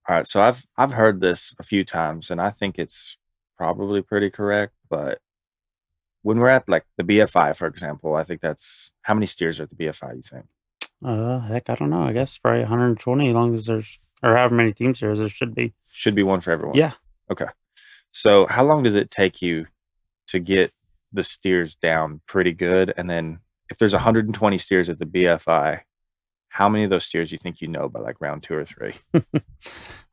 All right, so I've heard this a few times, and I think it's probably pretty correct. But when we're at like the BFI, for example, I think that's how many steers are at the BFI, you think? Heck, I don't know. I guess probably 120 as long as there's, or however many teams there should be. Should be one for everyone. Yeah, Okay. So how long does it take you to get the steers down pretty good? And then if there's 120 steers at the BFI, how many of those steers do you think you know by like round two or three?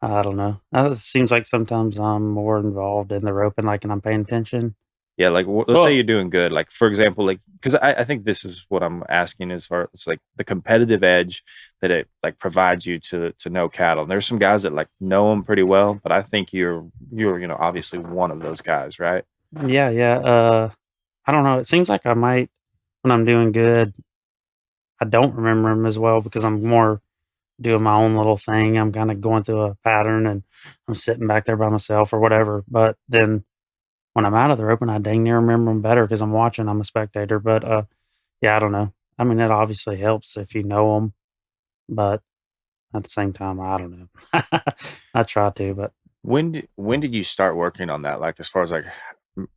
I don't know. It seems like sometimes I'm more involved in the roping, like, and I'm paying attention. Yeah, like let's say Well, you're doing good. Like for example, like because I think this is what I'm asking as far as like the competitive edge that it like provides you to know cattle. And there's some guys that like know them pretty well, but I think you're obviously one of those guys, right? yeah, yeah. I don't know. It seems like I might, when I'm doing good, I don't remember them as well because I'm more doing my own little thing. I'm kind of going through a pattern and I'm sitting back there by myself or whatever. But then when I'm out of the roping, I dang near remember them better because I'm watching. I'm a spectator. But yeah, I don't know. I mean, it obviously helps if you know them, but at the same time, I don't know. I try to, but When did you start working on that? Like as far as like m-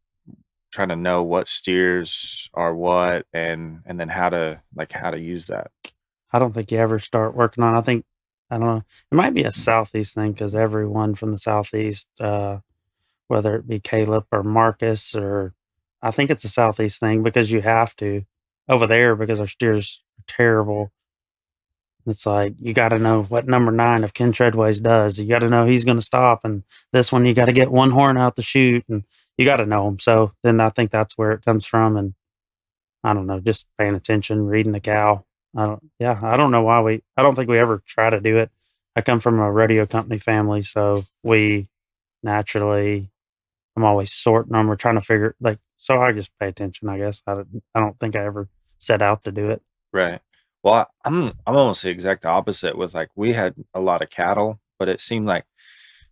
trying to know what steers are what and then how to use that. I don't think you ever start working on. I think I don't know. It might be a southeast thing because everyone from the southeast, whether it be Caleb or Marcus, or I think it's a southeast thing because you have to over there because our steers are terrible. It's like you got to know what number 9 of Ken Treadway's does. You got to know he's going to stop, and this one you got to get one horn out the chute, and you got to know him. So then I think that's where it comes from, and I don't know, just paying attention, reading the cow. Yeah, I don't know why I don't think we ever try to do it. I come from a rodeo company family, so we naturally, I'm always sorting them or trying to figure, like, so I just pay attention, I guess. I don't think I ever set out to do it. Right. Well, I'm almost the exact opposite with like we had a lot of cattle, but it seemed like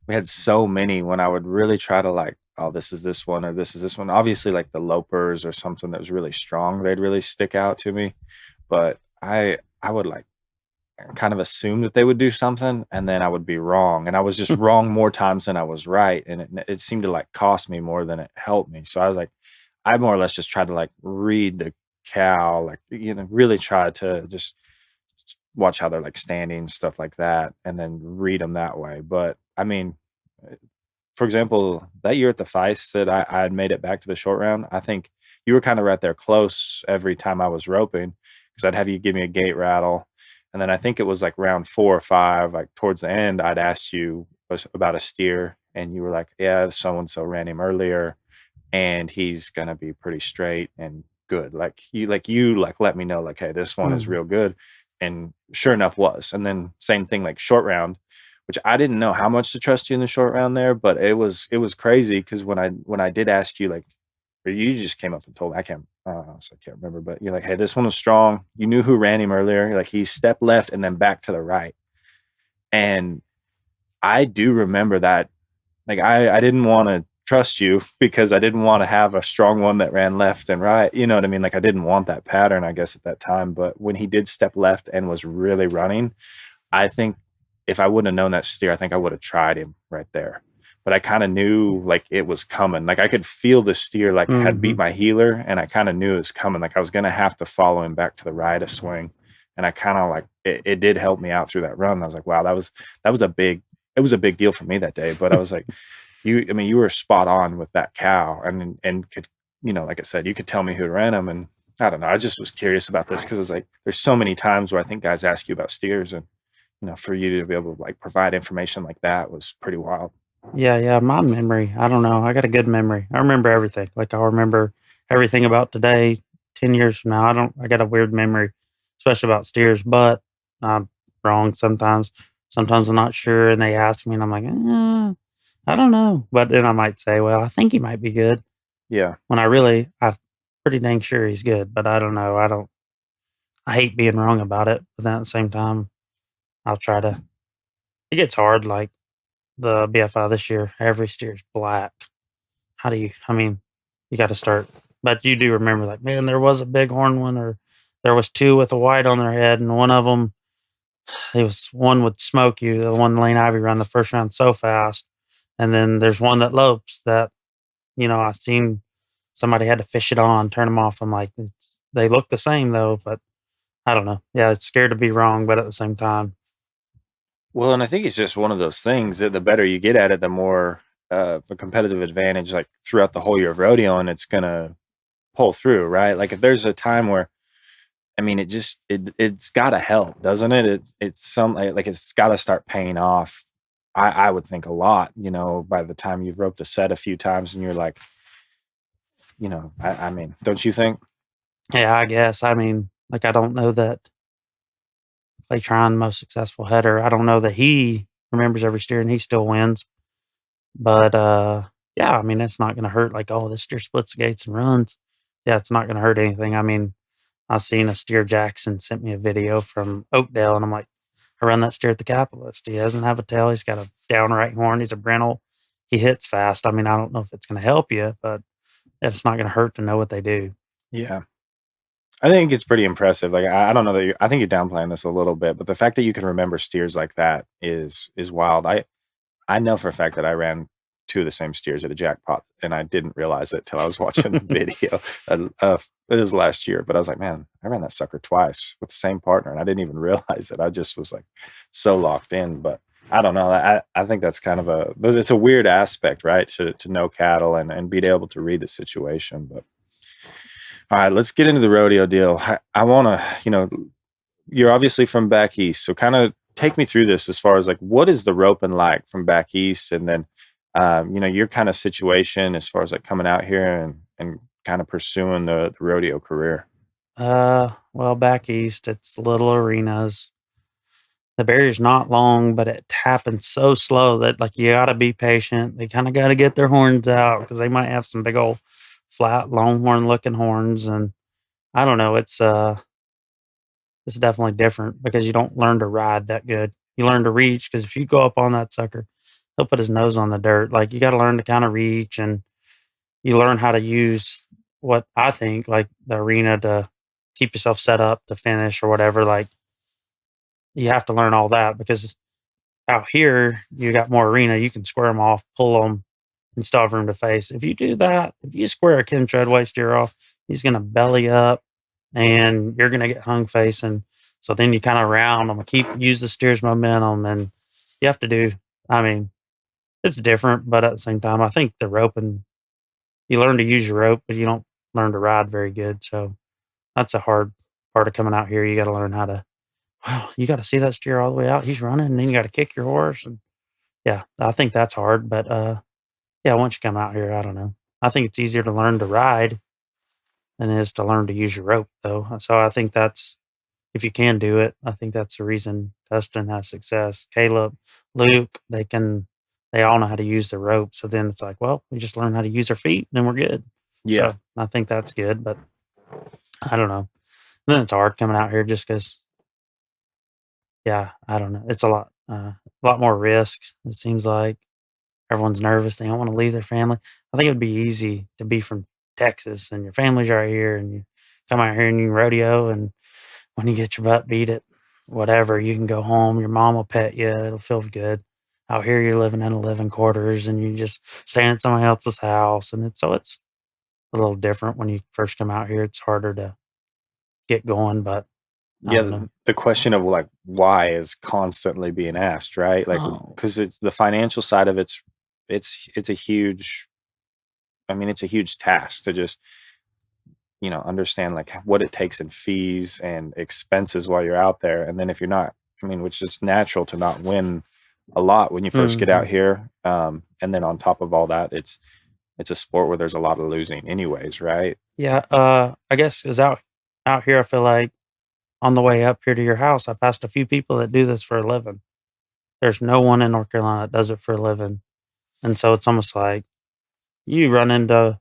we had so many when I would really try to like, oh, this is this one or this is this one. Obviously, like the lopers or something that was really strong, they'd really stick out to me. But I would like kind of assume that they would do something and then I would be wrong. And I was just wrong more times than I was right. And it seemed to like cost me more than it helped me. So I was like, I more or less just tried to like read the cow, like, really try to just watch how they're like standing, stuff like that, and then read them that way. But I mean, uh, for example, that year at the Feist that I had made it back to the short round, I think you were kind of right there close every time I was roping because I'd have you give me a gate rattle. And then I think it was like round 4 or 5, like towards the end, I'd asked you about a steer, and you were like, "Yeah, so and so ran him earlier, and he's gonna be pretty straight and good." Like you let me know like, "Hey, this one is Mm. real good," and sure enough was. And then same thing like short round, which I didn't know how much to trust you in the short round there, but it was crazy because when I did ask you like, or you just came up and told me, I can't remember, but you're like, "Hey, this one was strong." You knew who ran him earlier. You're like, he stepped left and then back to the right, and I do remember that. Like I didn't want to trust you because I didn't want to have a strong one that ran left and right. You know what I mean? Like I didn't want that pattern, I guess, at that time. But when he did step left and was really running, I think if I wouldn't have known that steer, I think I would have tried him right there. But I kind of knew like it was coming. Like I could feel the steer like had beat Hmm. my heeler, and I kind of knew it was coming. Like I was gonna have to follow him back to the right a swing. And I kind of like it did help me out through that run. I was like, wow, that was a big it was a big deal for me that day. But I was like, I mean, you were spot on with that cow, and could, like I said, you could tell me who ran them, and I don't know. I just was curious about this because it's like there's so many times where I think guys ask you about steers, and for you to be able to like provide information like that was pretty wild. Yeah, yeah. My memory, I don't know. I got a good memory. I remember everything. Like I remember everything about today, 10 years from now. I don't. I got a weird memory, especially about steers. But I'm wrong sometimes. Sometimes I'm not sure, and they ask me, and I'm like, I don't know. But then I might say, well, I think he might be good. Yeah, When I'm pretty dang sure he's good. But I don't know. I don't. I hate being wrong about it. But then at the same time, I'll try to. It gets hard. Like the BFI this year, every steer's black. How do you I mean, you gotta start, but you do remember, like, "Man, there was a bighorn one, or there was 2 with a white on their head, and one of them it was one would smoke you. The one Lane Ivy run the first round so fast, and then there's one that lopes that I seen somebody had to fish it on, turn them off. I'm like, they look the same though, but I don't know. Yeah, it's scared to be wrong, but at the same time, Well, and I think it's just one of those things that the better you get at it, the more of a competitive advantage, like throughout the whole year of rodeo, and it's gonna pull through, right? Like if there's a time where, I mean, it's got to help, doesn't it? It's some like it's got to start paying off. I would think a lot, by the time you've roped a set a few times and you're like, I mean, don't you think? yeah, I guess. I mean, like I don't know that Clay Tron, most successful header. I don't know that he remembers every steer and he still wins. But yeah, I mean, it's not going to hurt. Like, oh, this steer splits the gates and runs. Yeah, it's not going to hurt anything. I mean, I seen a steer. Jackson sent me a video from Oakdale, and I'm like, I run that steer at the Capitalist. He doesn't have a tail. He's got a downright horn. He's a Brennel. He hits fast. I mean, I don't know if it's going to help you, but it's not going to hurt to know what they do. Yeah. I think it's pretty impressive. Like I don't know that I think you're downplaying this a little bit, but the fact that you can remember steers like that is wild. I know for a fact that I ran two of the same steers at a jackpot, and I didn't realize it till I was watching the video. It was last year, but I was like, man, I ran that sucker twice with the same partner, and I didn't even realize it. I just was like so locked in. But I don't know. I think that's kind of it's a weird aspect, right? To know cattle and be able to read the situation. But all right, let's get into the rodeo deal. I want to, you're obviously from back east, so kind of take me through this as far as like what is the roping like from back east, and then your kind of situation as far as like coming out here and kind of pursuing the rodeo career. Well, back east, it's little arenas. The barrier's not long, but it happens so slow that like you got to be patient. They kind of got to get their horns out because they might have some big old flat longhorn looking horns, and I don't know. It's definitely different because you don't learn to ride that good. You learn to reach because if you go up on that sucker, he'll put his nose on the dirt. Like you got to learn to kind of reach, and you learn how to use what I think like the arena to keep yourself set up to finish or whatever. Like you have to learn all that because out here you got more arena. You can square them off, pull them, and still have room to face. If you do that, if you square a Ken Treadway steer off, he's going to belly up and you're going to get hung facing. So then you kind of round them, use the steer's momentum, and you have to do. I mean, it's different, but at the same time, I think the roping, you learn to use your rope, but you don't learn to ride very good. So that's a hard part of coming out here. You got to learn how to. Wow, you got to see that steer all the way out. He's running, and then you got to kick your horse. And yeah, I think that's hard. But yeah, once you come out here, I don't know. I think it's easier to learn to ride than it is to learn to use your rope, though. So I think that's if you can do it, I think that's the reason Dustin has success. Caleb, Luke, they all know how to use the rope. So then it's like, well, we just learn how to use our feet, and then we're good. Yeah. So I think that's good, but I don't know. Then it's hard coming out here just because, yeah, I don't know. It's a lot more risks. It seems like everyone's nervous. They don't want to leave their family. I think it would be easy to be from Texas and your family's right here, and you come out here and you rodeo, and when you get your butt beat at whatever, you can go home. Your mom will pet you. It'll feel good. Out here, you're living in living quarters, and you just staying at somebody else's house, and it's a little different when you first come out here. It's harder to get going, but I Yeah, don't know. the question of like why is constantly being asked, right? Like Oh, because it's the financial side of it's a huge, I mean, it's a huge task to just understand like what it takes in fees and expenses while you're out there. And then if you're not, I mean, which is natural to not win a lot when you first get mhm. out here. And then on top of all that, it's a sport where there's a lot of losing anyways, right? Yeah. I guess because out here, I feel like on the way up here to your house, I passed a few people that do this for a living. There's no one in North Carolina that does it for a living, and so it's almost like you run into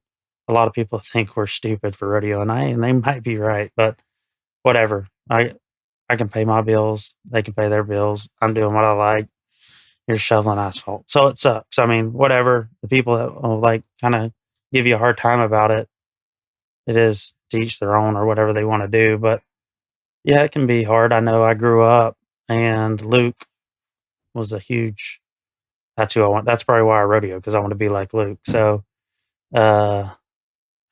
a lot of people think we're stupid for rodeo, and they might be right, but whatever. I can pay my bills, they can pay their bills. I'm doing what I like. You're shoveling asphalt, so it sucks. I mean, whatever. The people that will like kind of give you a hard time about it, it is to each their own or whatever they want to do. But yeah, it can be hard. I know. I grew up. and Luke was a huge. That's who I want. That's probably why I rodeo, because I want to be like Luke. So uh,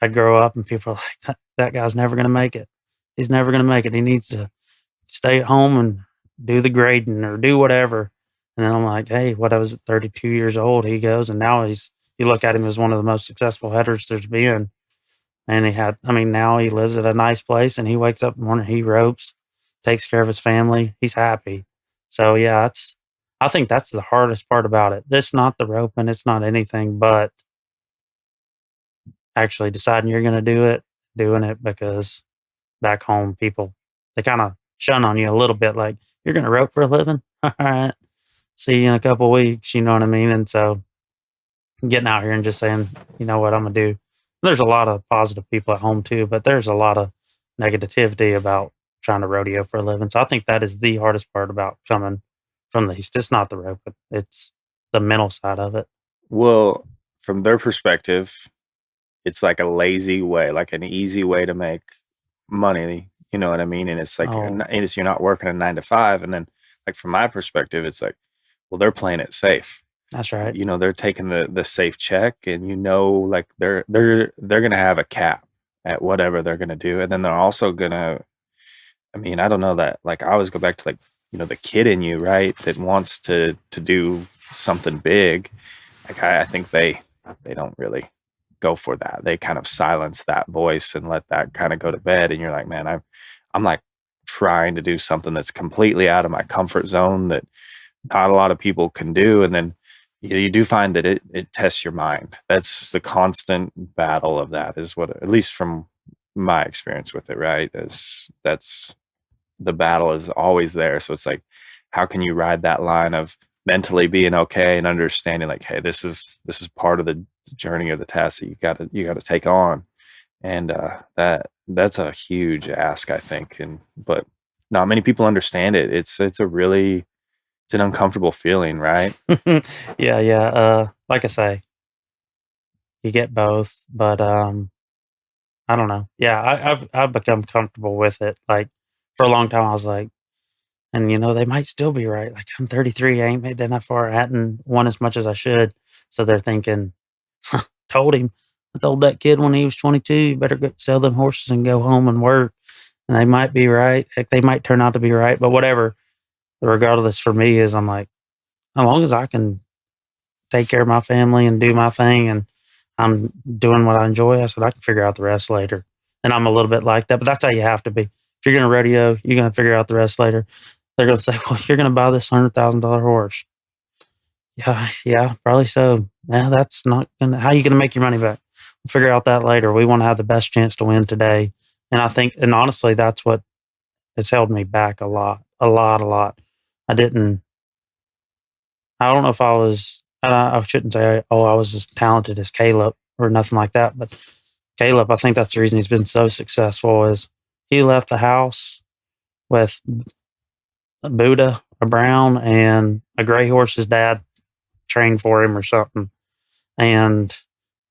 I grow up and people are like, that guy's never going to make it. He's never going to make it. He needs to stay at home and do the grading or do whatever. And then I'm like, hey, what I was at 32 years old, he goes, and now you look at him as one of the most successful headers there's been. And now he lives at a nice place and he wakes up in the morning, he ropes, takes care of his family. He's happy. So yeah, I think that's the hardest part about it. It's not the roping, it's not anything, but actually deciding you're going to doing it, because back home people, they kind of shun on you a little bit, like, you're going to rope for a living. All right, see you in a couple weeks, you know what I mean? And so getting out here and just saying, you know what, I'm gonna do. There's a lot of positive people at home too, but there's a lot of negativity about trying to rodeo for a living. So I think that is the hardest part about coming from the East. It's not the roping, it's the mental side of it. Well, from their perspective, it's like a lazy way, like an easy way to make money. You know what I mean? And it's like Oh, you're not working a 9 to 5, and then like from my perspective, it's like, well, they're playing it safe. that's right. You know, they're taking the safe check, and like they're gonna have a cap at whatever they're gonna do, and then they're also gonna. I mean, I don't know that. Like, I always go back to, like, the kid in you, right? That wants to do something big. Like, I think they don't really go for that. They kind of silence that voice and let that kind of go to bed. And you're like, man, I'm like trying to do something that's completely out of my comfort zone that not a lot of people can do. And then you do find that it tests your mind. That's the constant battle of that, is what, at least from my experience with it, right? Is that's the battle is always there. So it's like, how can you ride that line of mentally being okay and understanding, like, hey, this is part of the journey or the task that you gotta take on. And that's a huge ask, I think. And but not many people understand it. It's an uncomfortable feeling, right? Yeah, yeah. Like I say, you get both, but I don't know. Yeah, I've become comfortable with it. Like, for a long time, I was like, and they might still be right. Like, I'm 33, I ain't made that far, I hadn't won as much as I should. So they're thinking, told him, I told that kid when he was 22, you better go sell them horses and go home and work. And they might be right. Heck, they might turn out to be right, but whatever. Regardless, for me, is I'm like, as long as I can take care of my family and do my thing, and I'm doing what I enjoy, I said, I can figure out the rest later. And I'm a little bit like that, but that's how you have to be. If you're going to rodeo, you're going to figure out the rest later. They're going to say, well, you're going to buy this $100,000 horse. Yeah, yeah, probably so. Yeah, that's not going to, how are you going to make your money back? We'll figure out that later. We want to have the best chance to win today. And I think, and honestly, that's what has held me back a lot, a lot, a lot. I didn't, I don't know if I shouldn't say, oh, I was as talented as Caleb or nothing like that. But Caleb, I think that's the reason he's been so successful, is he left the house with a Buddha, a brown, and a gray horse his dad trained for him or something. And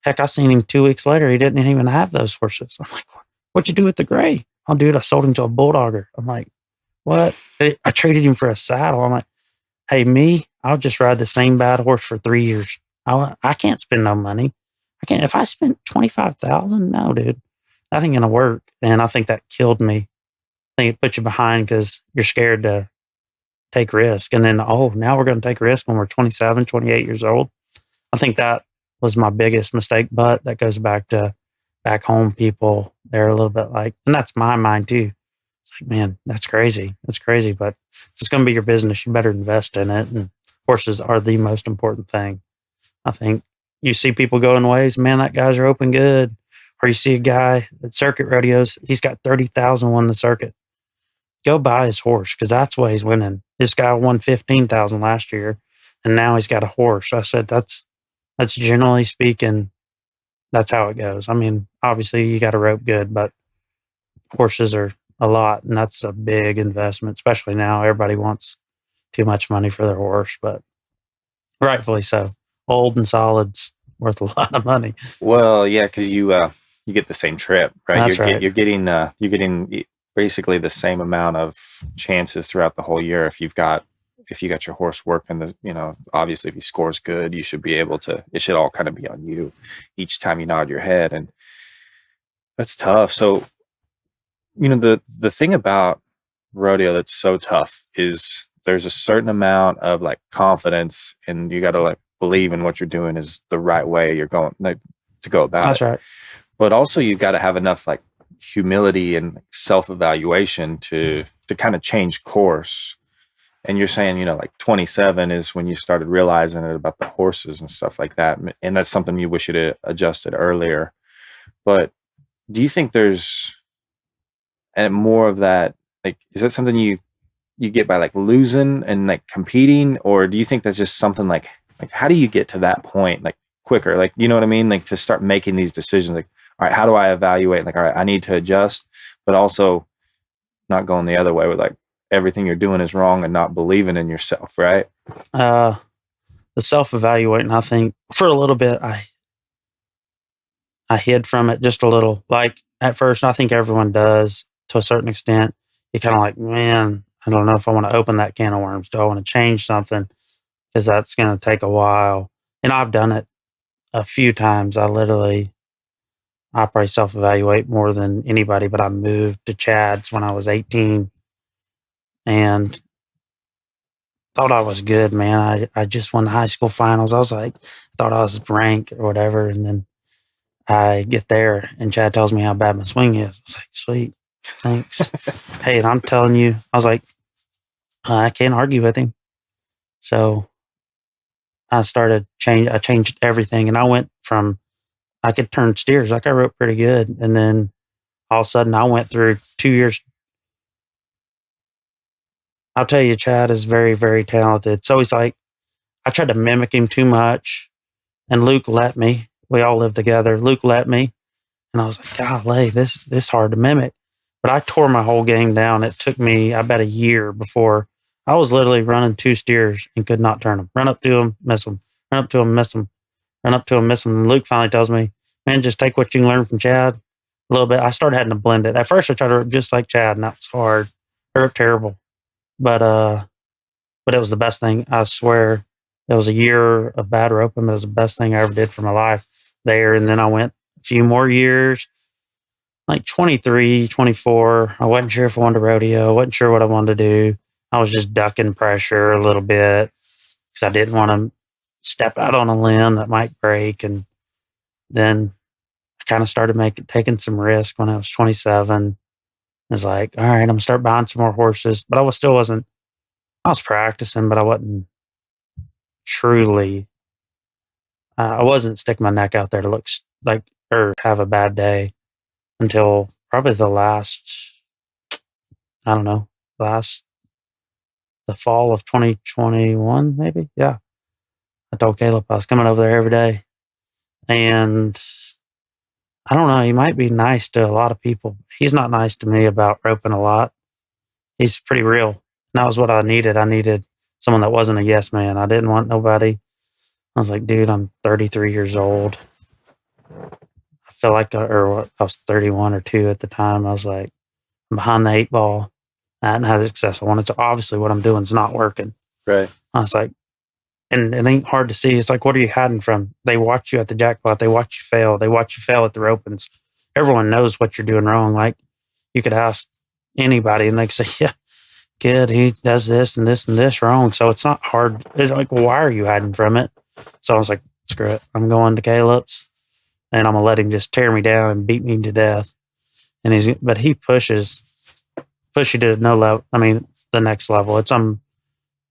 heck, I seen him 2 weeks later. He didn't even have those horses. I'm like, what'd you do with the gray? Oh, dude, I sold him to a bulldogger. I'm like, what? I traded him for a saddle. I'm like, hey, I'll just ride the same bad horse for 3 years. I can't spend no money. I can't. If I spent 25,000, no, dude, that ain't gonna work. And I think that killed me. I think it put you behind because you're scared to take risk. And then, oh, now we're going to take risk when we're 27, 28 years old. I think that was my biggest mistake. But that goes back to back home people. They're a little bit like, and that's my mind too. It's like, man, that's crazy. That's crazy. But if it's going to be your business, you better invest in it. And horses are the most important thing. I think you see people going ways, man, that guy's roping good. Or you see a guy at circuit rodeos, he's got 30,000 won the circuit. Go buy his horse, because that's why he's winning. This guy won 15,000 last year, and now he's got a horse. I said that's generally speaking, that's how it goes. I mean, obviously you got to rope good, but horses are a lot, and that's a big investment, especially now. Everybody wants too much money for their horse, but rightfully so. Old and solid's worth a lot of money. Well, yeah, because you get the same trip, right? That's right. You're getting basically the same amount of chances throughout the whole year if you got your horse working. The obviously if he scores good, you should be able to. It should all kind of be on you each time you nod your head, and that's tough. So the thing about rodeo that's so tough is there's a certain amount of like confidence, and you got to like believe in what you're doing is the right way you're going like to go about That's it. right. But also you got to have enough like humility and self-evaluation to kind of change course. And you're saying, like 27 is when you started realizing it about the horses and stuff like that. And that's something you wish you'd have adjusted earlier. But do you think there's and more of that, like, is that something you get by like losing and like competing, or do you think that's just something like how do you get to that point like quicker? Like, you know what I mean? Like to start making these decisions, like, all right, how do I evaluate? Like, all right, I need to adjust, but also not going the other way with like everything you're doing is wrong and not believing in yourself, right? Uh, the self-evaluating, I think for a little bit, I hid from it just a little. Like at first, I think everyone does to a certain extent. You're kind of like, man, I don't know if I want to open that can of worms. Do I want to change something? Because that's going to take a while. And I've done it a few times. I probably self evaluate more than anybody, but I moved to Chad's when I was 18 and thought I was good, man. I just won the high school finals. I was like, thought I was ranked or whatever. And then I get there and Chad tells me how bad my swing is. It's like, sweet, thanks. Hey, and I'm telling you, I was like, I can't argue with him. So I changed everything, and I went from I could turn steers, like I wrote pretty good, and then all of a sudden I went through 2 years. I'll tell you, Chad is very, very talented. So he's like, I tried to mimic him too much, and Luke let me. We all lived together. Luke let me, and I was like, golly, this hard to mimic. But I tore my whole game down. It took me, I bet, a year before I was literally running two steers and could not turn them. Run up to them, miss them. Run up to them, miss them. Run up to them, miss them. And Luke finally tells me, man, just take what you can learn from Chad a little bit. I started having to blend it. At first, I tried to rip just like Chad, and that was hard. I ripped terrible. But it was the best thing. I swear, it was a year of bad roping, but it was the best thing I ever did for my life there. And then I went a few more years, like 23, 24. I wasn't sure if I wanted to rodeo. I wasn't sure what I wanted to do. I was just ducking pressure a little bit because I didn't want to step out on a limb that might break. And then I kind of started taking some risk when I was 27. I was like, all right, I'm gonna start buying some more horses. But I was practicing, but I wasn't truly, I wasn't sticking my neck out there to look like or have a bad day until probably I don't know, the fall of 2021, maybe. Yeah. I told Caleb I was coming over there every day. And I don't know, he might be nice to a lot of people. He's not nice to me about roping a lot. He's pretty real. And that was what I needed. I needed someone that wasn't a yes man. I didn't want nobody. I was like, dude, I'm 33 years old. I feel like, I was 31 or 2 at the time. I was like, I'm behind the 8 ball. I hadn't had the success I wanted to. Obviously, what I'm doing is not working. Right. I was like, and it ain't hard to see. It's like, what are you hiding from? They watch you at the jackpot. They watch you fail. They watch you fail at the ropings. Everyone knows what you're doing wrong. Like, you could ask anybody and they could say, yeah, kid, he does this and this and this wrong. So it's not hard. It's like, well, why are you hiding from it? So I was like, screw it. I'm going to Caleb's and I'm going to let him just tear me down and beat me to death. And but he push you to no level. I mean, the next level.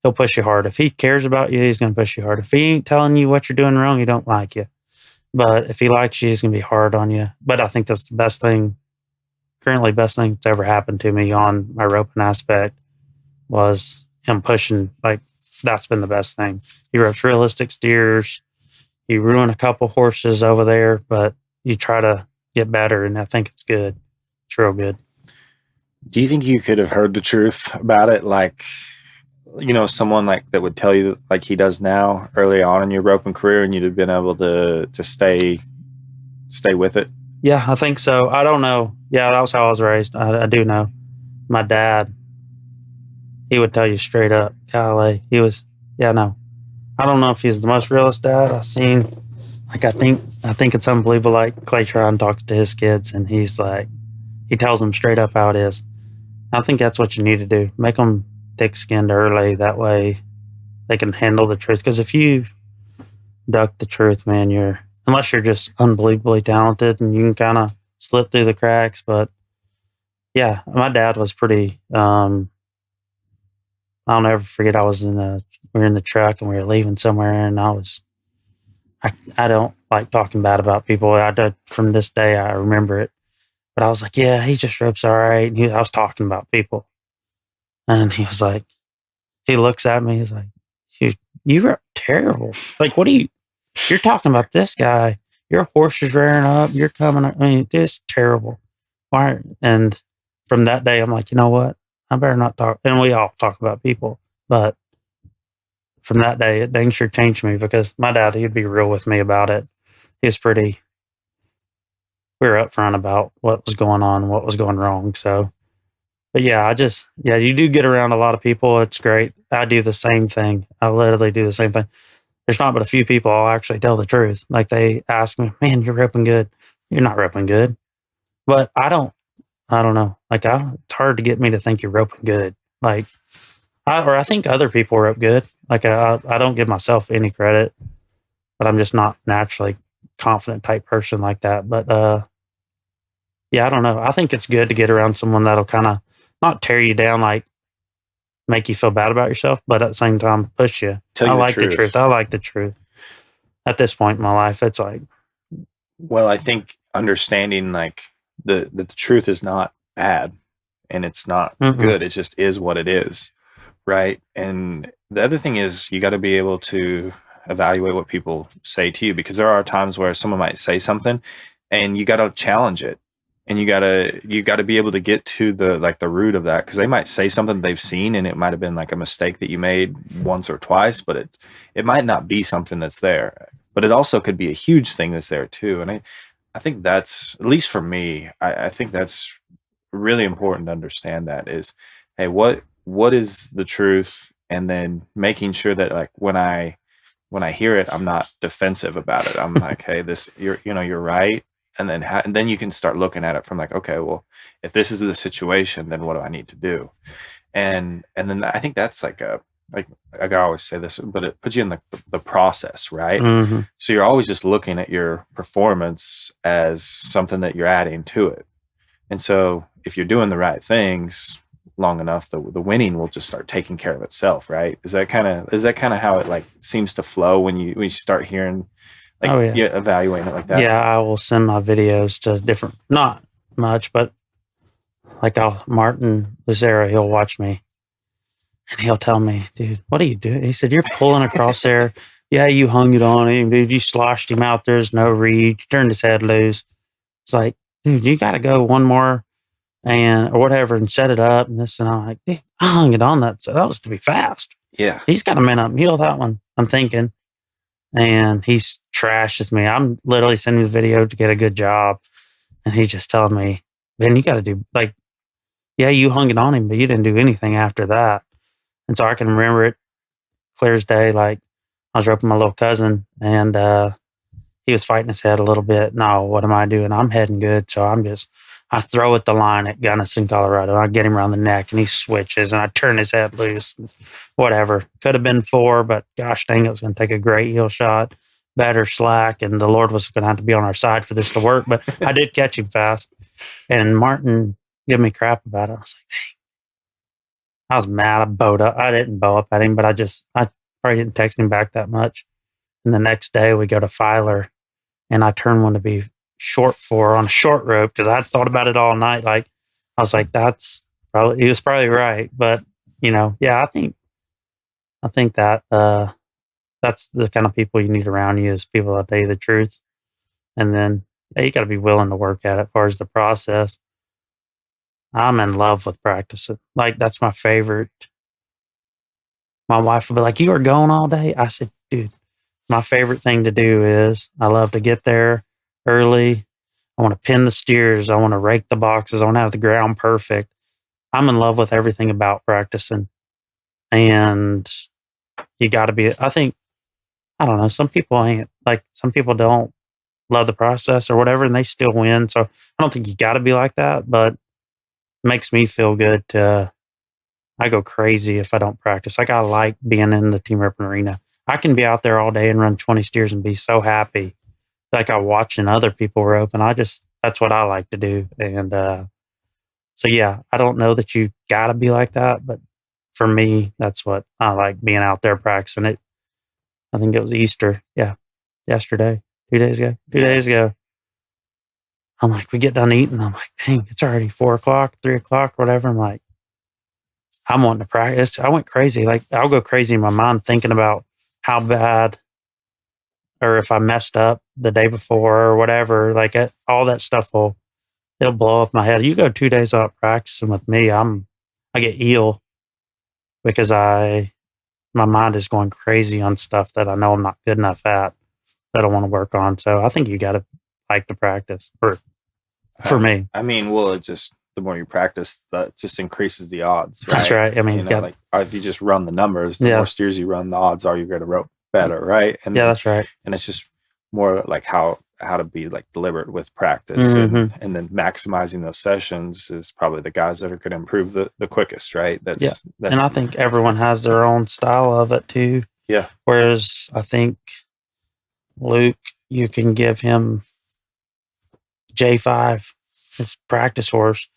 He'll push you hard. If he cares about you, he's going to push you hard. If he ain't telling you what you're doing wrong, he don't like you. But if he likes you, he's going to be hard on you. But I think that's the best thing that's ever happened to me on my roping aspect was him pushing. Like, that's been the best thing. He ropes realistic steers. You ruin a couple horses over there, but you try to get better, and I think it's good. It's real good. Do you think you could have heard the truth about it? Like, someone like that would tell you like he does now early on in your roping career, and you'd have been able to stay with it? Yeah, I think so. I don't know. Yeah, that was how I was raised. I do know. my dad, he would tell you straight up, golly, he was, yeah, no. I don't know if he's the most realist dad I've seen. Like, I think it's unbelievable. Like, Clay Tryon talks to his kids, and he's like, he tells them straight up how it is. I think that's what you need to do. Make them thick-skinned early. That way they can handle the truth. Because if you duck the truth, man, unless you're just unbelievably talented and you can kind of slip through the cracks. But yeah, my dad was pretty, I'll never forget. We were in the truck and we were leaving somewhere, and I don't like talking bad about people. From this day, I remember it. But I was like, yeah, he just rips all right. And I was talking about people. And he was like, he looks at me, he's like, you rip terrible. Like, you're talking about this guy. Your horse is rearing up. You're coming. I mean, this is terrible. Why? And from that day, I'm like, you know what? I better not talk. And we all talk about people. But from that day, it dang sure changed me, because my dad, he'd be real with me about it. He was we were upfront about what was going on, what was going wrong. So, but yeah, you do get around a lot of people. It's great. I do the same thing. I literally do the same thing. There's not but a few people I'll actually tell the truth. Like, they ask me, man, you're ripping good. You're not ripping good. But I don't know. Like, it's hard to get me to think you're roping good. Like, I think other people rope good. Like, I don't give myself any credit, but I'm just not naturally confident type person like that. But yeah, I don't know. I think it's good to get around someone that'll kind of not tear you down, like make you feel bad about yourself, but at the same time push you. Tell you the truth. I like the truth. At this point in my life, it's like, well, I think understanding like the truth is not bad and it's not good. It just is what it is, right? And the other thing is, you got to be able to evaluate what people say to you, because there are times where someone might say something and you got to challenge it. And you gotta be able to get to the root of that, because they might say something they've seen and it might have been like a mistake that you made once or twice, but it might not be something that's there. But it also could be a huge thing that's there too. And I think that's, at least for me, I think that's really important to understand. That is, hey, what is the truth? And then making sure that, like, when I hear it, I'm not defensive about it. I'm like, hey, you're right. And then you can start looking at it from like, okay, well, if this is the situation, then what do I need to do? And then I think that's like I always say this, but it puts you in the process, right? mm-hmm. So you're always just looking at your performance as something that you're adding to it. And so if you're doing the right things long enough, the winning will just start taking care of itself, right? Is that kind of how it like seems to flow when you start hearing, like, oh, yeah. you're evaluating it like that? Yeah, I will send my videos to different, not much, but like Martin Lucero, he'll watch me and he'll tell me, dude, what are you doing? He said, you're pulling across there. Yeah, you hung it on him, dude. You sloshed him out. There's no read. You turned his head loose. It's like, dude, you got to go one more or whatever and set it up and this. And I'm like, dude, I hung it on that. So that was to be fast. Yeah. He's got to man up and heal that one, I'm thinking. And he's trashes me. I'm literally sending the video to get a good job. And he's just telling me, man, you got to do, like, yeah, you hung it on him, but you didn't do anything after that. And so I can remember it clear as day. Like, I was roping my little cousin and he was fighting his head a little bit. No, what am I doing? I'm heading good. So I throw at the line at Gunnison, Colorado. And I get him around the neck and he switches and I turn his head loose. Whatever. Could have been 4, but gosh dang, it was going to take a great heel shot, better slack. And the Lord was going to have to be on our side for this to work. But I did catch him fast. And Martin gave me crap about it. I was like, dang. I was mad. I bowed up. I didn't bow up at him, but I probably didn't text him back that much. And the next day we go to Filer and I turn one to be short 4 on a short rope, because I thought about it all night. Like, I was like, he was probably right. But, yeah, I think that that's the kind of people you need around you, is people that tell you the truth. And then you got to be willing to work at it. As far as the process, I'm in love with practicing. Like, that's my favorite. My wife will be like, you are going all day? I said, dude, my favorite thing to do is I love to get there early. I want to pin the steers. I want to rake the boxes. I want to have the ground perfect. I'm in love with everything about practicing, and you got to be. I think I don't know. Some people ain't like some people don't love the process or whatever, and they still win. So I don't think you got to be like that, but it makes me feel good to. I go crazy if I don't practice. Like I like being in the team rep arena. I can be out there all day and run 20 steers and be so happy. Like I watching other people rope, and I just that's what I like to do. And so yeah, I don't know that you got to be like that, but for me, that's what I like being out there practicing it. I think it was Easter. Yeah, yesterday, 2 days ago, 2 days ago. I'm like, we get done eating. I'm like, dang, it's already 4 o'clock, 3 o'clock, whatever. I'm like, I'm wanting to practice. I went crazy. Like, I'll go crazy in my mind thinking about how bad or if I messed up the day before or whatever. Like, all that stuff it'll blow up my head. You go 2 days without practicing with me, I get ill because my mind is going crazy on stuff that I know I'm not good enough at that I want to work on. So I think you got to like to practice for me. I mean, well, it just the more you practice, that just increases the odds, right? That's right. I mean, like if you just run the numbers, the Yeah. more steers you run, the odds are you're going to rope better, right? And yeah, that's right. and it's just more like how to be like deliberate with practice, Mhm. and then maximizing those sessions is probably the guys that are going to improve the quickest, right? That's And I think everyone has their own style of it too. Yeah. Whereas I think Luke, you can give him J5, his practice horse,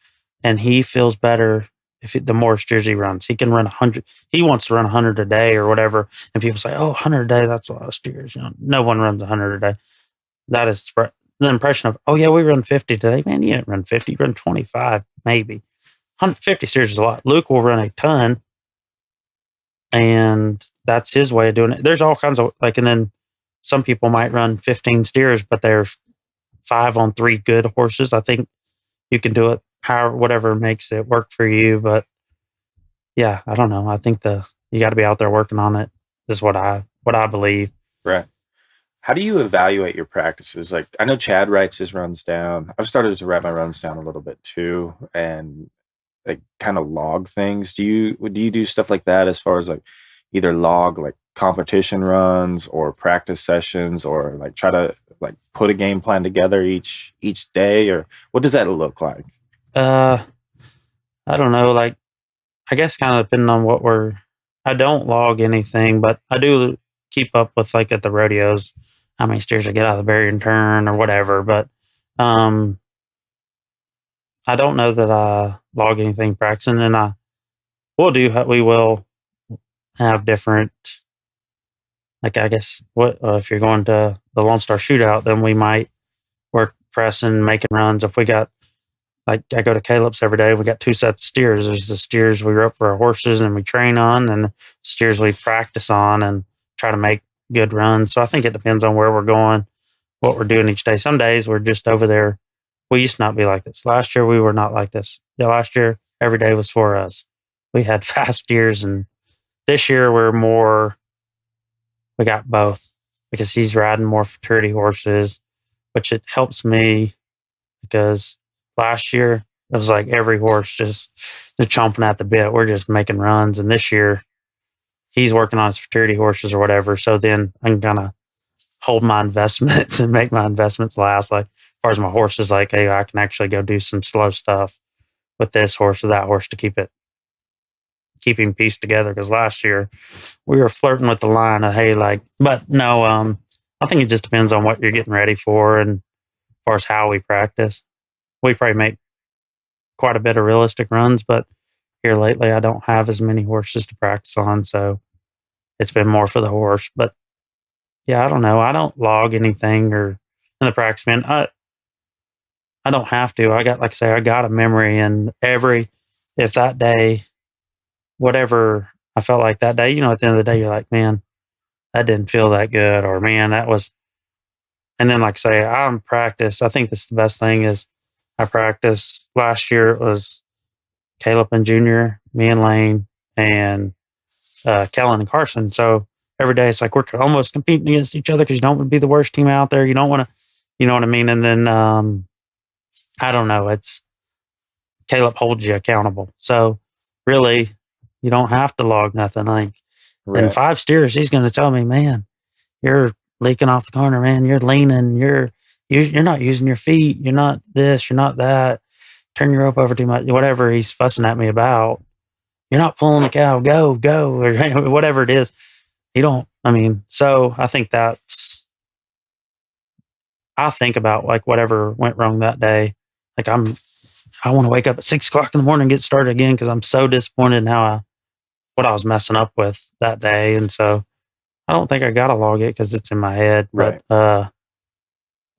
and he feels better the more steers he runs. He can run 100. He wants to run 100 a day or whatever. And people say, "Oh, 100 a day, that's a lot of steers." No one runs 100 a day. That is the impression of, "Oh yeah, we run 50 today." Man, you didn't run 50. You run 25, maybe. 150 steers is a lot. Luke will run a ton, and that's his way of doing it. There's all kinds of and then some people might run 15 steers, but they're 5 on 3 good horses. I think you can do it however, whatever makes it work for you. But yeah, I don't know. I think you got to be out there working on it is what I believe. Right. How do you evaluate your practices? Like, I know Chad writes his runs down. I've started to write my runs down a little bit too, and like kind of log things. Do you do stuff like that as far as like either log like competition runs or practice sessions, or like try to like put a game plan together each day, or what does that look like? I don't know. Like, I guess kind of depending on I don't log anything, but I do keep up with like at the rodeos how many steers I get out of the barrier and turn or whatever. But I don't know that I log anything practicing, and we will have different. Like, I guess if you're going to the Lone Star Shootout, then we might work pressing, making runs. If we got like I go to Caleb's every day, we got 2 sets of steers. There's the steers we rope for our horses and we train on, and steers we practice on and try to make good runs. So I think it depends on where we're going, what we're doing each day. Some days we're just over there. We used to not be like this. Last year we were not like this. Yeah, last year every day was for us. We had fast steers, and this year we got both because he's riding more futurity horses, which it helps me because last year it was like every horse they're chomping at the bit. We're just making runs. And this year he's working on his futurity horses or whatever. So then I can kind of hold my investments and make my investments last. Like, as far as my horse is like, hey, I can actually go do some slow stuff with this horse or that horse to keep him pieced together. Because last year we were flirting with the line of, hey, like, but no, I think it just depends on what you're getting ready for, and as far as how we practice. We probably make quite a bit of realistic runs, but here lately I don't have as many horses to practice on, so it's been more for the horse. But yeah, I don't know. I don't log anything or in the practice, man. I don't have to. I got a memory, and if that day, whatever I felt like that day, at the end of the day, you're like, man, that didn't feel that good, or man, that was. And then, like I say, I'm practice. I think this is the best thing is I practiced last year. It was Caleb and Junior, me and Lane, and Kellen and Carson. So every day it's like we're almost competing against each other because you don't want to be the worst team out there. You don't want to, you know what I mean? And then I don't know. Caleb holds you accountable. So really, you don't have to log nothing. Like in Right. 5 steers, he's going to tell me, man, you're leaking off the corner, man. You're leaning. You're not using your feet. You're not this. You're not that. Turn your rope over too much. Whatever he's fussing at me about. You're not pulling the cow. Go, go, or whatever it is. You don't. I mean, so I think that's. I think about like whatever went wrong that day. Like I want to wake up at 6 o'clock in the morning and get started again because I'm so disappointed in what I was messing up with that day, and so I don't think I gotta log it because it's in my head. Right. But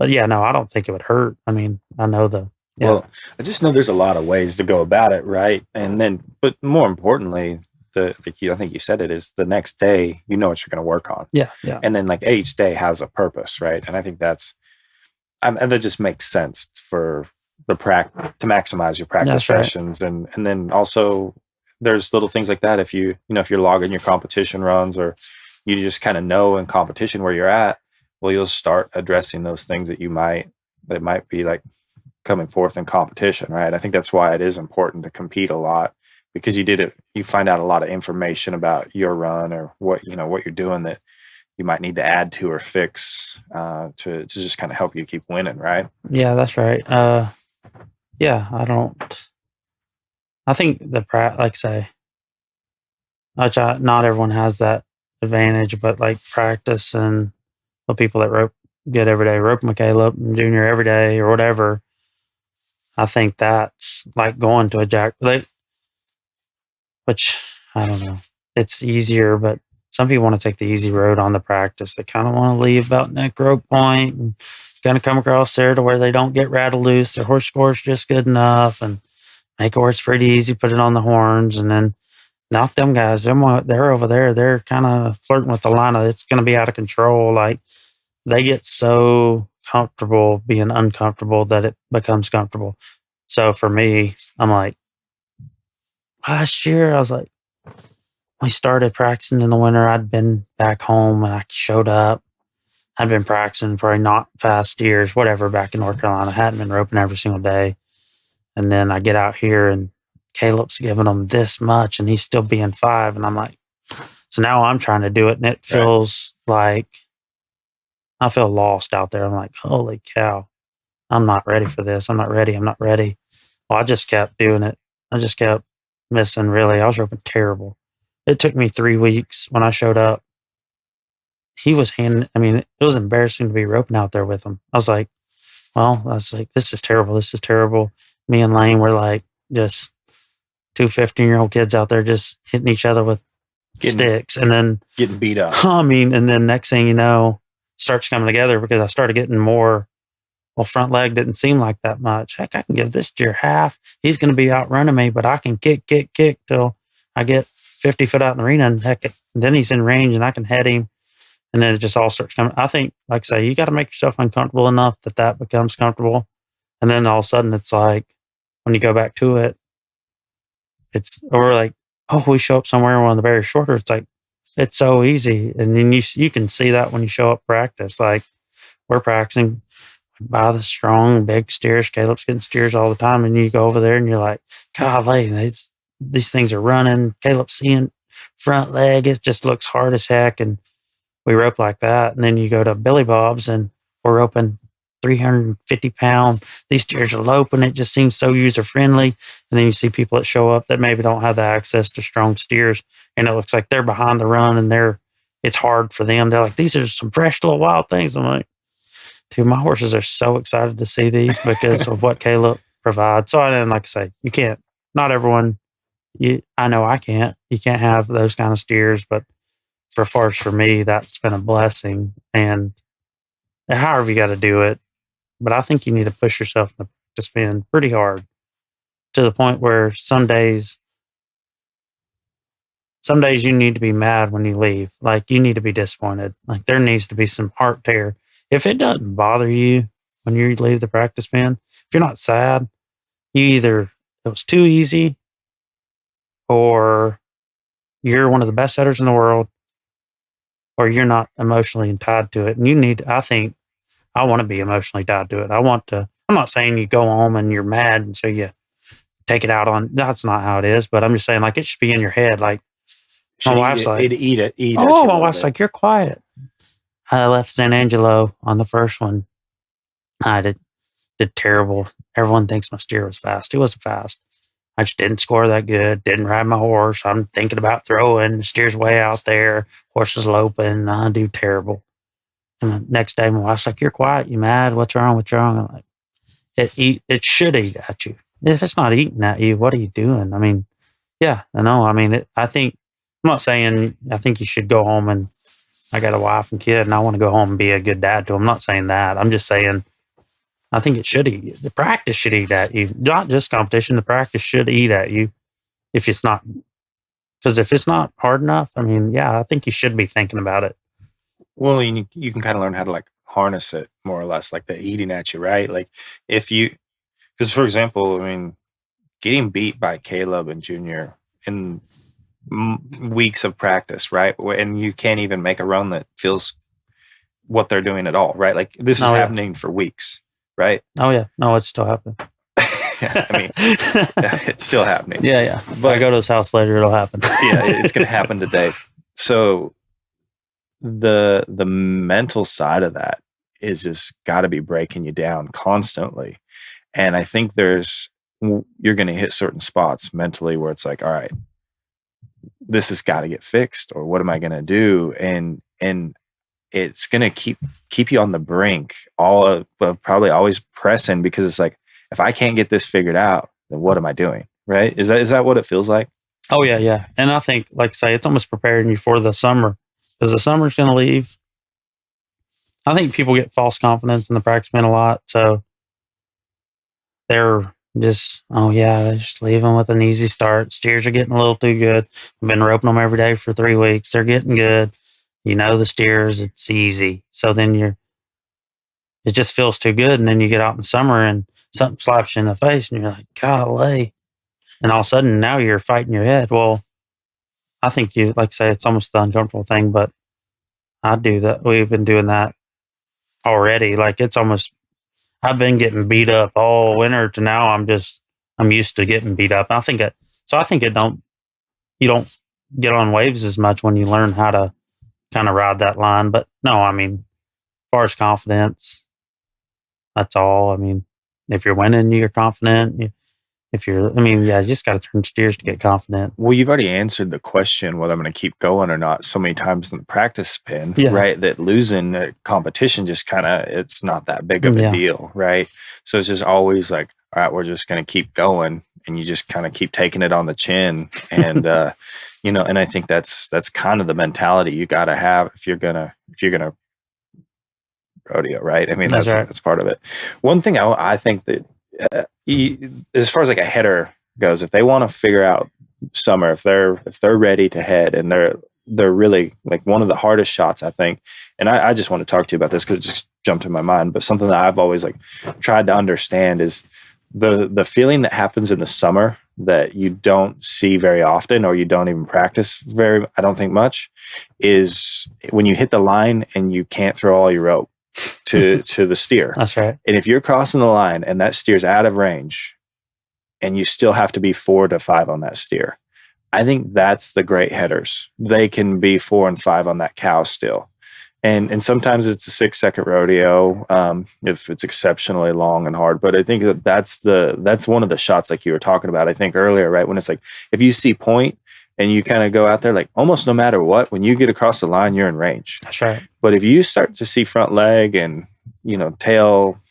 yeah, no, I don't think it would hurt. I mean, I know yeah. Well, I just know there's a lot of ways to go about it, right? And then, but more importantly, the key, I think you said it, is the next day, you know what you're going to work on. Yeah, yeah. And then like each day has a purpose, right? And I think and that just makes sense for to maximize your practice sessions. And then also there's little things like that. If if you're logging your competition runs, or you just kind of know in competition where you're at, well, you'll start addressing those things that might be like coming forth in competition, right? I think that's why it is important to compete a lot, because you find out a lot of information about your run, or what you're doing that you might need to add to or fix to just kind of help you keep winning, right? Yeah, that's right. Yeah, I think like I say, not everyone has that advantage, but like practice and the people that rope good every day, rope Caleb and Junior every day or whatever. I think that's like going to a jack, which I don't know. It's easier, but some people want to take the easy road on the practice. They kind of want to leave about neck rope point and kind of come across there to where they don't get rattled loose. Their horse score is just good enough, and make it where it's pretty easy. Put it on the horns, and then not them guys. They're over there. They're kind of flirting with the line of it's going to be out of control. Like they get so comfortable being uncomfortable that it becomes comfortable. So for me, I'm like, last year, I was like, we started practicing in the winter. I'd been back home and I showed up. I'd been practicing probably not fast steers, whatever, back in North Carolina. I hadn't been roping every single day. And then I get out here and Caleb's giving them this much and he's still being 5. And I'm like, so now I'm trying to do it. And it feels like I feel lost out there. I'm like, holy cow, I'm not ready for this. I'm not ready. I'm not ready. Well, I just kept doing it. I just kept missing, really. I was roping terrible. It took me 3 weeks when I showed up. He was it was embarrassing to be roping out there with him. I was like, this is terrible. This is terrible. Me and Lane were like just 2 15-year-old kids out there just hitting each other with sticks and then getting beat up. And then next thing you know, starts coming together because I started getting more. Well, front leg didn't seem like that much. Heck, I can give this deer half. He's going to be outrunning me, but I can kick till I get 50 foot out in the arena, and then he's in range and I can head him. And then it just all starts coming. I think, like I say, you got to make yourself uncomfortable enough that becomes comfortable. And then all of a sudden it's like, when you go back to it, or like, oh, we show up somewhere and one of the barriers shorter. It's like, it's so easy. And then you can see that when you show up practice. Like we're practicing by the strong, big steers. Caleb's getting steers all the time. And you go over there and you're like, golly, these things are running. Caleb's seeing front leg. It just looks hard as heck. And we rope like that. And then you go to Billy Bob's and we're roping 350-pound. These steers are loping. It just seems so user friendly. And then you see people that show up that maybe don't have the access to strong steers. And it looks like they're behind the run and it's hard for them. They're like, these are some fresh little wild things. I'm like, dude, my horses are so excited to see these because of what Caleb provides. So, and like I say, you can't, not everyone, I know I can't. You can't have those kind of steers, but for me, that's been a blessing. And however you got to do it, but I think you need to push yourself to spin pretty hard to the point where some days you need to be mad when you leave. Like you need to be disappointed. Like there needs to be some heart tear. If it doesn't bother you when you leave the practice pen, if you're not sad, it was too easy, or you're one of the best setters in the world, or you're not emotionally tied to it. And I think I want to be emotionally tied to it. I'm not saying you go home and you're mad and so you take it out on. That's not how it is, but I'm just saying, like, it should be in your head. Like, my Should wife's like, eat at oh, you a my little wife's bit. like, you're quiet. I left San Angelo on the first one. I did terrible. Everyone thinks my steer was fast. It wasn't fast. I just didn't score that good. Didn't ride my horse. I'm thinking about throwing. The steer's way out there. Horse is loping. I do terrible. And the next day, my wife's like, "You're quiet. You mad? What's wrong? What's wrong?" I'm like, It should eat at you. If it's not eating at you, what are you doing? I mean, yeah, I know. I mean, I think I'm not saying I think you should go home and I got a wife and kid and I want to go home and be a good dad to them. I'm not saying that. I'm just saying I think it should eat. The practice should eat at you, not just competition. The practice should eat at you if it's not, because if it's not hard enough, I mean, yeah, I think you should be thinking about it. Well, you can kind of learn how to like harness it more or less, like the eating at you, right? Like if you, because for example, I mean, getting beat by Caleb and Junior in weeks of practice, right? And you can't even make a run that feels what they're doing at all, right? Like this is Oh yeah, happening for weeks, right? oh yeah, no, it's still happening. I mean, it's still happening. Yeah, yeah. If But I go to his house later, it'll happen. yeah, it's going to happen today. So the mental side of that is just got to be breaking you down constantly. And I think you're going to hit certain spots mentally where it's like, all right, this has got to get fixed, or what am I going to do? And it's going to keep you on the brink, probably always pressing, because it's like, if I can't get this figured out, then what am I doing? Right? Is that what it feels like? Oh yeah, yeah. And I think, like I say, it's almost preparing you for the summer, because the summer's going to leave. I think people get false confidence in the practice man a lot, so they're just, oh yeah, they just leave them with an easy start. Steers are getting a little too good. I've been roping them every day for 3 weeks. They're getting good. You know the steers, it's easy. So then it just feels too good, and then you get out in summer and something slaps you in the face, and you're like, golly. And all of a sudden, now you're fighting your head. Well, I think you, like I say, it's almost the uncomfortable thing, but I do that. We've been doing that already. Like it's almost, I've been getting beat up all winter to now. I'm used to getting beat up. I think you don't get on waves as much when you learn how to kind of ride that line. But no, I mean, as far as confidence, that's all. I mean, if you're winning, you're confident. I mean, yeah, you just got to turn steers to get confident. Well, you've already answered the question whether I'm going to keep going or not so many times in the practice pin, Yeah. right? That losing a competition just it's not that big of a deal, right? So it's just always like, all right, we're just going to keep going, and you just kind of keep taking it on the chin, and and I think that's kind of the mentality you got to have if you're gonna rodeo, right? I mean, That's right. That's part of it. One thing I think that as far as like a header goes, if they want to figure out summer, if they're ready to head, and they're really like one of the hardest shots, I think, and I just want to talk to you about this because it just jumped in my mind, but something that I've always like tried to understand is the feeling that happens in the summer that you don't see very often, or you don't even practice I don't think much, is when you hit the line and you can't throw all your rope to the steer. That's right. And if you're crossing the line and that steer's out of range, and you still have to be 4 to 5 on that steer, I think that's the great headers. They can be 4 and 5 on that cow still. And sometimes it's a 6-second rodeo if it's exceptionally long and hard. But I think that's one of the shots like you were talking about, I think earlier, right? When it's like, if you see point and you kind of go out there, like almost no matter what, when you get across the line, you're in range. That's right. But if you start to see front leg and, tail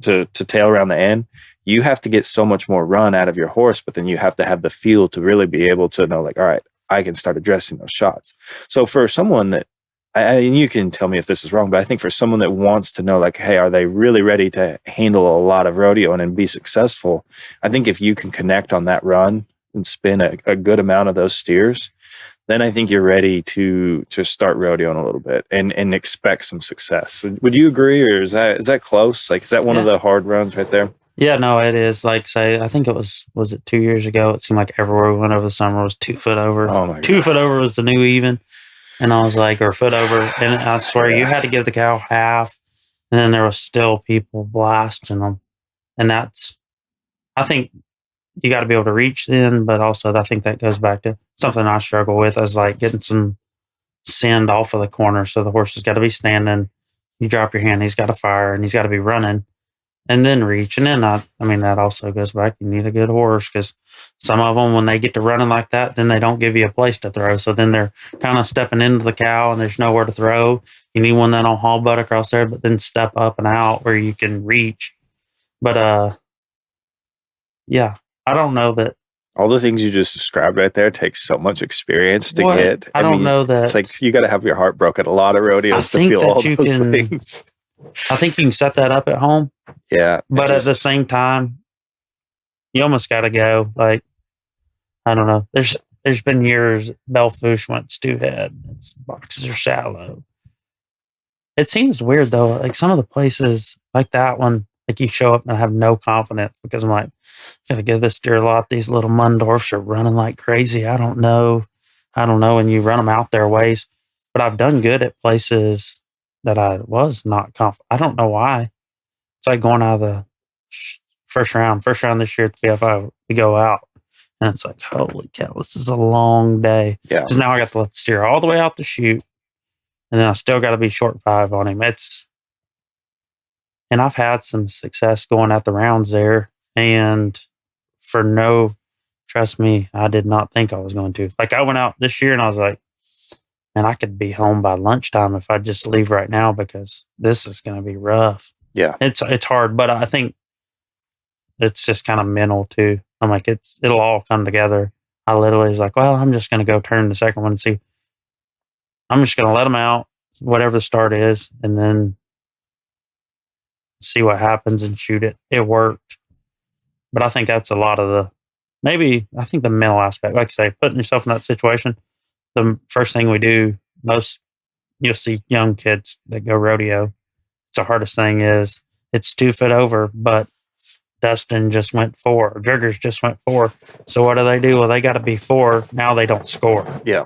to tail around the end, you have to get so much more run out of your horse, but then you have to have the feel to really be able to know, like, all right, I can start addressing those shots. So for someone that, and you can tell me if this is wrong, but I think for someone that wants to know, like, hey, are they really ready to handle a lot of rodeo and be successful? I think if you can connect on that run and spin a good amount of those steers, then I think you're ready to start rodeoing a little bit and expect some success. Would you agree, or is that close? Like, is that one of the hard runs right there? Yeah, no, it is. Like, say, I think it was it 2 years ago? It seemed like everywhere we went over the summer was 2 foot over. Oh my God. 2 foot over was the new even. And I was like, or foot over. And I swear, you had to give the cow half. And then there was still people blasting them. And I think you got to be able to reach then, but also I think that goes back to something I struggle with is like getting some send off of the corner. So the horse has got to be standing. You drop your hand, he's got to fire, and he's got to be running and then reach. And then I mean, that also goes back. You need a good horse because some of them, when they get to running like that, then they don't give you a place to throw. So then they're kind of stepping into the cow and there's nowhere to throw. You need one that don't haul butt across there, but then step up and out where you can reach. But yeah, I don't know that. All the things you just described right there take so much experience to What get. I don't know that. It's like you got to have your heart broken a lot of rodeos to feel all those things. I think you can set that up at home. Yeah. But at the same time, you almost got to go. Like, I don't know. There's been years Belfouche went stew head. Its boxes are shallow. It seems weird though. Like some of the places like that one, like you show up and I have no confidence because I'm like, gotta give this deer a lot. These little Mundorfs are running like crazy. I don't know. And you run them out their ways. But I've done good at places that I was not confident. I don't know why. It's like going out of the first round this year at the PFI. We go out and it's like, holy cow, this is a long day. Yeah. Because now I got to let the steer all the way out to shoot. And then I still got to be short 5 on him. And I've had some success going at the rounds there. And trust me, I did not think I was going to. Like I went out this year and I was like, man, I could be home by lunchtime if I just leave right now because this is going to be rough. Yeah. It's hard, but I think it's just kind of mental too. I'm like, it'll all come together. I literally was like, well, I'm just going to go turn the second one and see. I'm just going to let them out, whatever the start is, and then see what happens and shoot it. It worked. But I think that's a lot of the mental aspect. Like I say, putting yourself in that situation, the first thing we do, you'll see young kids that go rodeo. It's the hardest thing is it's 2 foot over, but Dustin just went 4. Driggers just went 4. So what do? Well, they got to be 4. Now they don't score. Yeah.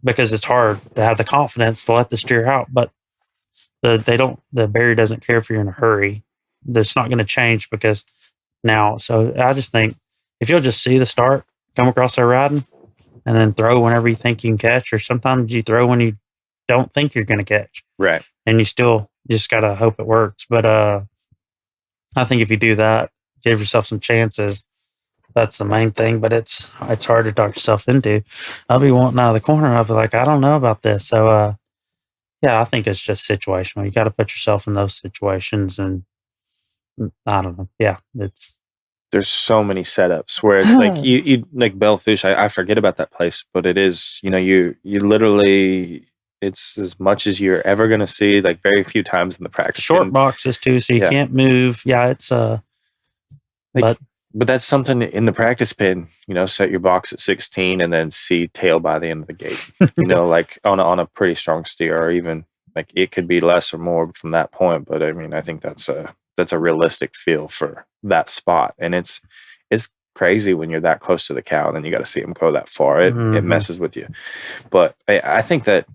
Because it's hard to have the confidence to let the steer out. But the barrier doesn't care if you're in a hurry. That's not going to change because now. So I just think if you'll just see the start, come across there riding, and then throw whenever you think you can catch, or sometimes you throw when you don't think you're going to catch. Right. And you still just got to hope it works. But I think if you do that, give yourself some chances. That's the main thing, but it's hard to talk yourself into. I'll be wanting out of the corner. I'll be like, I don't know about this. So, yeah, I think it's just situational. You got to put yourself in those situations, and I don't know. Yeah, there's so many setups where it's like you like Belfouche. I forget about that place, but it is, you literally, it's as much as you're ever going to see, like very few times in the practice. Short boxes too, so you can't move. Yeah, it's but that's something in the practice pin, set your box at 16 and then see tail by the end of the gate, like on a pretty strong steer, or even like it could be less or more from that point. But I mean, I think that's a realistic feel for that spot. And it's crazy when you're that close to the cow and then you got to see them go that far. It messes with you. But I think that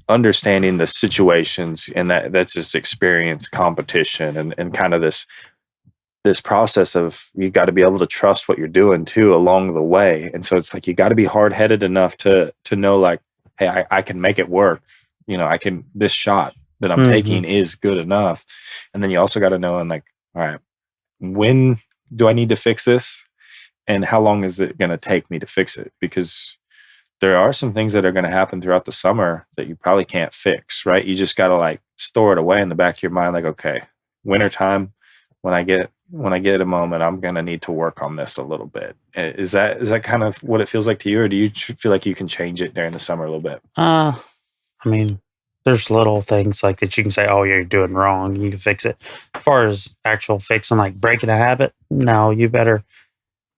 understanding the situations and that's just experience, competition, and kind of this process of you got to be able to trust what you're doing too along the way. And so it's like you got to be hard-headed enough to know, like, hey, I can make it work. This shot that I'm taking is good enough. And then you also got to know, and like, all right, when do I need to fix this? And how long is it going to take me to fix it? Because there are some things that are going to happen throughout the summer that you probably can't fix, right? You just got to like store it away in the back of your mind. Like, okay, wintertime, when I get a moment, I'm going to need to work on this a little bit. Is that kind of what it feels like to you? Or do you feel like you can change it during the summer a little bit? I mean, there's little things like that you can say, oh, you're doing wrong. You can fix it. As far as actual fixing, like breaking a habit, no, you better,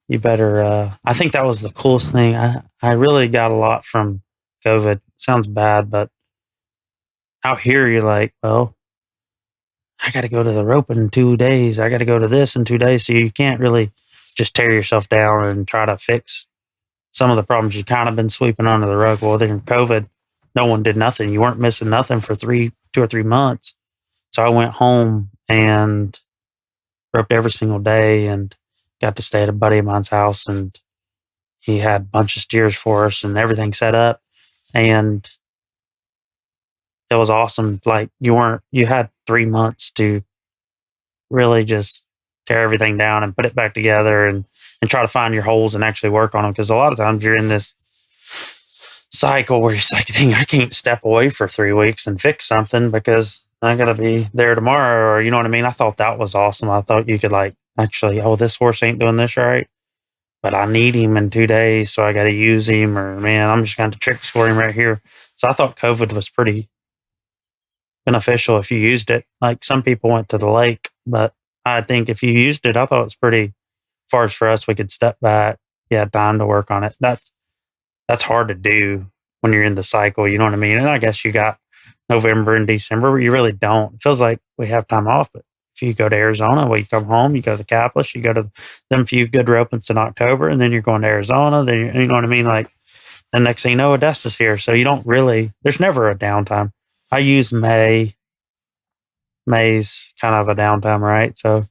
I think that was the coolest thing. I really got a lot from COVID. Sounds bad, but out here you're like, well, I got to go to the rope in 2 days. I got to go to this in 2 days. So you can't really just tear yourself down and try to fix some of the problems you kind of been sweeping under the rug. Well, during COVID, no one did nothing. You weren't missing nothing for 2 or 3 months. So I went home and roped every single day and got to stay at a buddy of mine's house, and he had a bunch of steers for us and everything set up. And it was awesome. Like you had 3 months to really just tear everything down and put it back together and try to find your holes and actually work on them. Because a lot of times you're in this cycle where you're like, dang, I can't step away for 3 weeks and fix something because I gotta be there tomorrow, or you know what I mean? I thought that was awesome. I thought you could like actually, oh, this horse ain't doing this right, but I need him in 2 days, so I gotta use him, or man, I'm just gonna trick score him right here. So I thought COVID was pretty beneficial if you used it. Like some people went to the lake, but I think if you used it, I thought it was pretty, as far as for us, we could step back. You had time to work on it. That's hard to do when you're in the cycle, you know what I mean? And I guess you got November and December where you really don't. It feels like we have time off, but if you go to Arizona, well, you come home, you go to Caplis, you go to them few good ropings in October, and then you're going to Arizona, then you know what I mean? Like the next thing you know, Odessa's here. So you don't really, there's never a downtime. I use May. May's kind of a downtime, right? So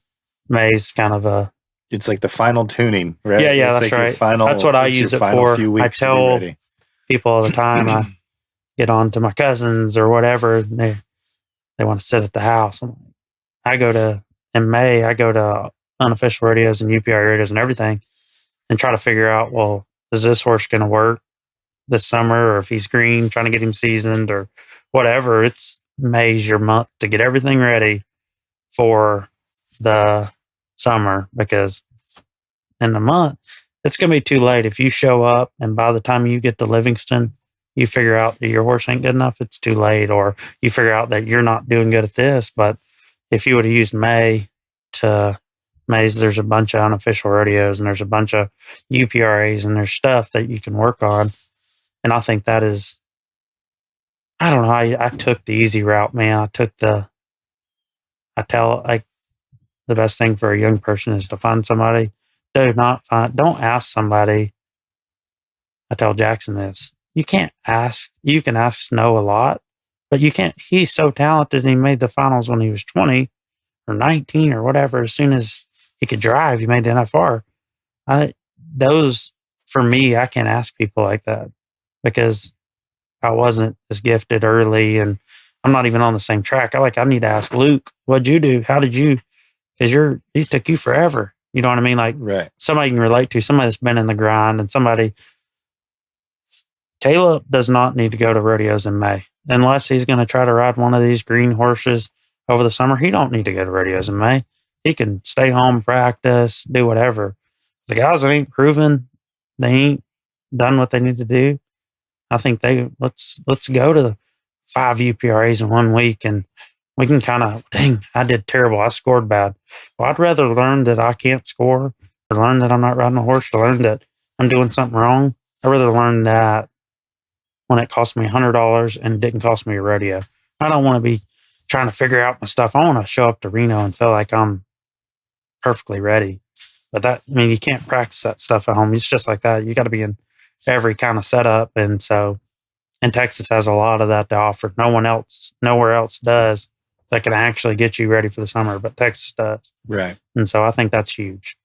May's kind of a, It's like the final tuning, right? yeah, it's that's like right. Final, That's what I it's use your it final for. few I weeks to be tell ready. people all the time, I get on to my cousins or whatever, and they want to sit at the house. In May, I go to unofficial rodeos and UPI rodeos and everything and try to figure out, well, is this horse going to work this summer, or if he's green, trying to get him seasoned or whatever. It's May's your month to get everything ready for the summer, because in the month, it's going to be too late. If you show up and by the time you get to Livingston, you figure out that your horse ain't good enough, it's too late. Or you figure out that you're not doing good at this. But if you would have used May's, there's a bunch of unofficial rodeos and there's a bunch of UPRAs and there's stuff that you can work on. And I think that is, I don't know, I took the easy route, man. The best thing for a young person is to find somebody. Don't ask somebody. I tell Jackson this. You can ask Snow a lot, but you can't, he's so talented and he made the finals when he was 20 or 19 or whatever. As soon as he could drive, he made the NFR. For me, I can't ask people like that because I wasn't as gifted early and I'm not even on the same track. I need to ask Luke, what'd you do? How did you, because it took you forever. You know what I mean? Like right. Somebody you can relate to, somebody that's been in the grind, and Caleb does not need to go to rodeos in May unless he's going to try to ride one of these green horses over the summer. He don't need to go to rodeos in May. He can stay home, practice, do whatever. The guys that ain't proven, they ain't done what they need to do. I think let's go to 5 UPRAs in 1 week and we can kind of, dang, I did terrible. I scored bad. Well, I'd rather learn that I can't score, or learn that I'm not riding a horse, or learn that I'm doing something wrong. I'd rather learn that when it cost me $100 and didn't cost me a rodeo. I don't want to be trying to figure out my stuff. I want to show up to Reno and feel like I'm perfectly ready. But you can't practice that stuff at home. It's just like that. You got to be in every kind of setup. And Texas has a lot of that to offer. Nowhere else does that can actually get you ready for the summer, but Texas does. Right. And so I think that's huge.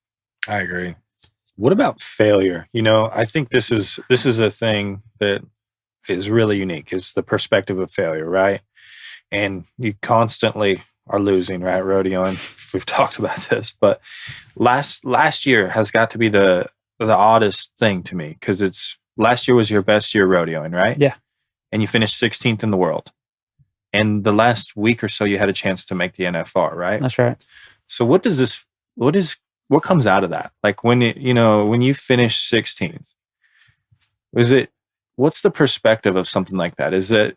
I agree. What about failure? I think this is a thing that is really unique, is the perspective of failure, right? And you constantly are losing, right? Rodeoing. We've talked about this, but last year has got to be the oddest thing to me, because last year was your best year rodeoing, right? Yeah. And you finished 16th in the world. And the last week or so, you had a chance to make the NFR, right? That's right. So what comes out of that? Like when you finish 16th, what's the perspective of something like that?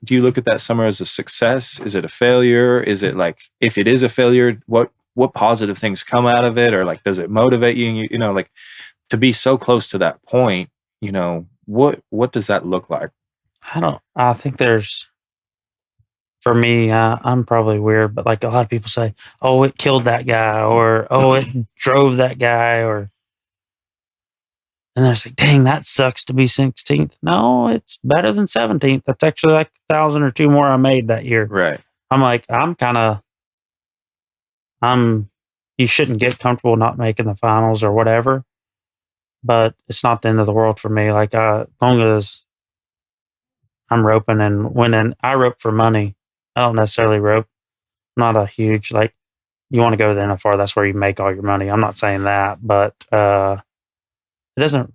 Do you look at that summer as a success? Is it a failure? Is it like, if it is a failure, what positive things come out of it? Or like, does it motivate you? Like to be so close to that point, what does that look like? I think for me, I'm probably weird, but like a lot of people say, oh, it killed that guy, or, oh, it drove that guy, and they're like, dang, that sucks to be 16th. No, it's better than 17th. That's actually like 1,000 or 2 more I made that year. Right. I'm like, you shouldn't get comfortable not making the finals or whatever. But it's not the end of the world for me. Like, as long as I'm roping and winning, I rope for money. I don't necessarily rope. I'm not a huge, like, you want to go to the NFR, that's where you make all your money. I'm not saying that, but it didn't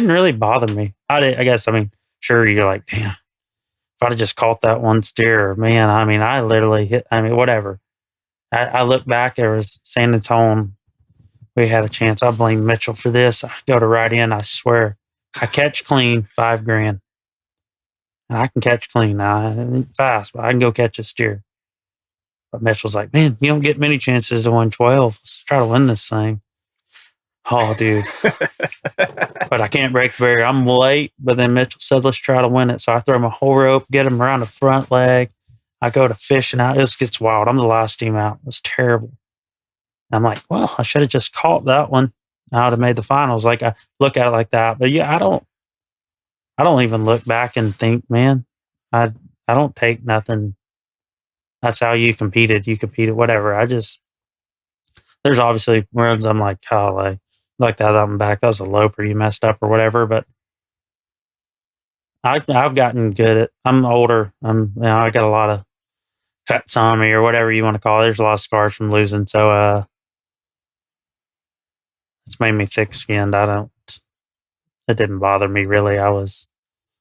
really bother me. I guess, I mean, sure, you're like, damn, if I'd have just caught that one steer, man, I mean, I literally hit, I mean, whatever. I look back, there was San Antonio. We had a chance. I blame Mitchell for this. I go to right in, I swear. I catch clean, $5,000. And I can catch clean now. I ain't fast, but I can go catch a steer. But Mitchell's like, man, you don't get many chances to win 12. Let's try to win this thing. Oh, dude. But I can't break the barrier. I'm late, but then Mitchell said, let's try to win it. So I throw my whole rope, get him around the front leg. I go to fishing out. It just gets wild. I'm the last team out. It was terrible. And I'm like, well, I should have just caught that one. I would have made the finals. Like, I look at it like that. But yeah, I don't even look back and think, man, I don't take nothing. That's how you competed. You competed, whatever. There's obviously runs I'm like, oh, like that one back. That was a loper. You messed up or whatever. But I've gotten good at. I'm older. I got a lot of cuts on me or whatever you want to call it. There's a lot of scars from losing. So it's made me thick skinned. It didn't bother me really. I was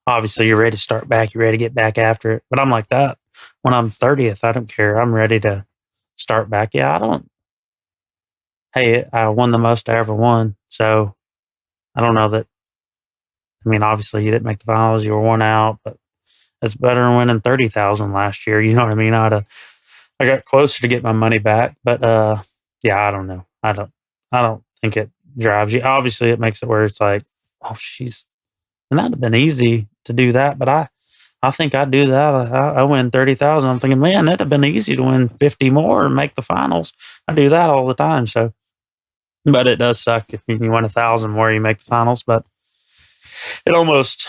obviously, you're ready to start back. You're ready to get back after it. But I'm like that. When I'm 30th, I don't care. I'm ready to start back. Yeah, hey, I won the most I ever won. So I don't know that. I mean, obviously, you didn't make the finals. You were one out, but it's better than winning 30,000 last year. You know what I mean? I got closer to get my money back, but yeah, I don't know. I don't think it drives you. Obviously, it makes it where it's like, oh, and that'd have been easy to do that, but I think I'd do that. I win 30,000. I'm thinking, man, that'd have been easy to win 50 more and make the finals. I do that all the time. So, but it does suck if you win 1,000 more, you make the finals. But it almost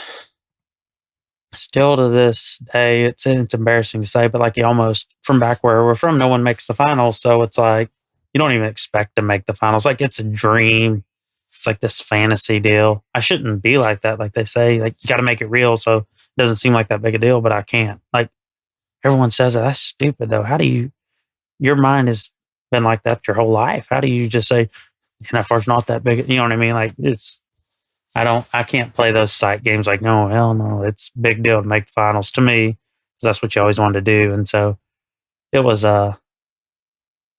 still to this day, it's embarrassing to say, but like you almost from back where we're from, no one makes the finals. So it's like you don't even expect to make the finals. Like it's a dream. It's like this fantasy deal. I shouldn't be like that. Like they say, like you got to make it real. So it doesn't seem like that big a deal, but I can't. Like everyone says that. That's stupid though. Your mind has been like that your whole life. How do you just say, NFR's not that big? You know what I mean? Like I can't play those sight games like, no, hell no. It's a big deal to make the finals to me because that's what you always wanted to do. And so it was, yeah,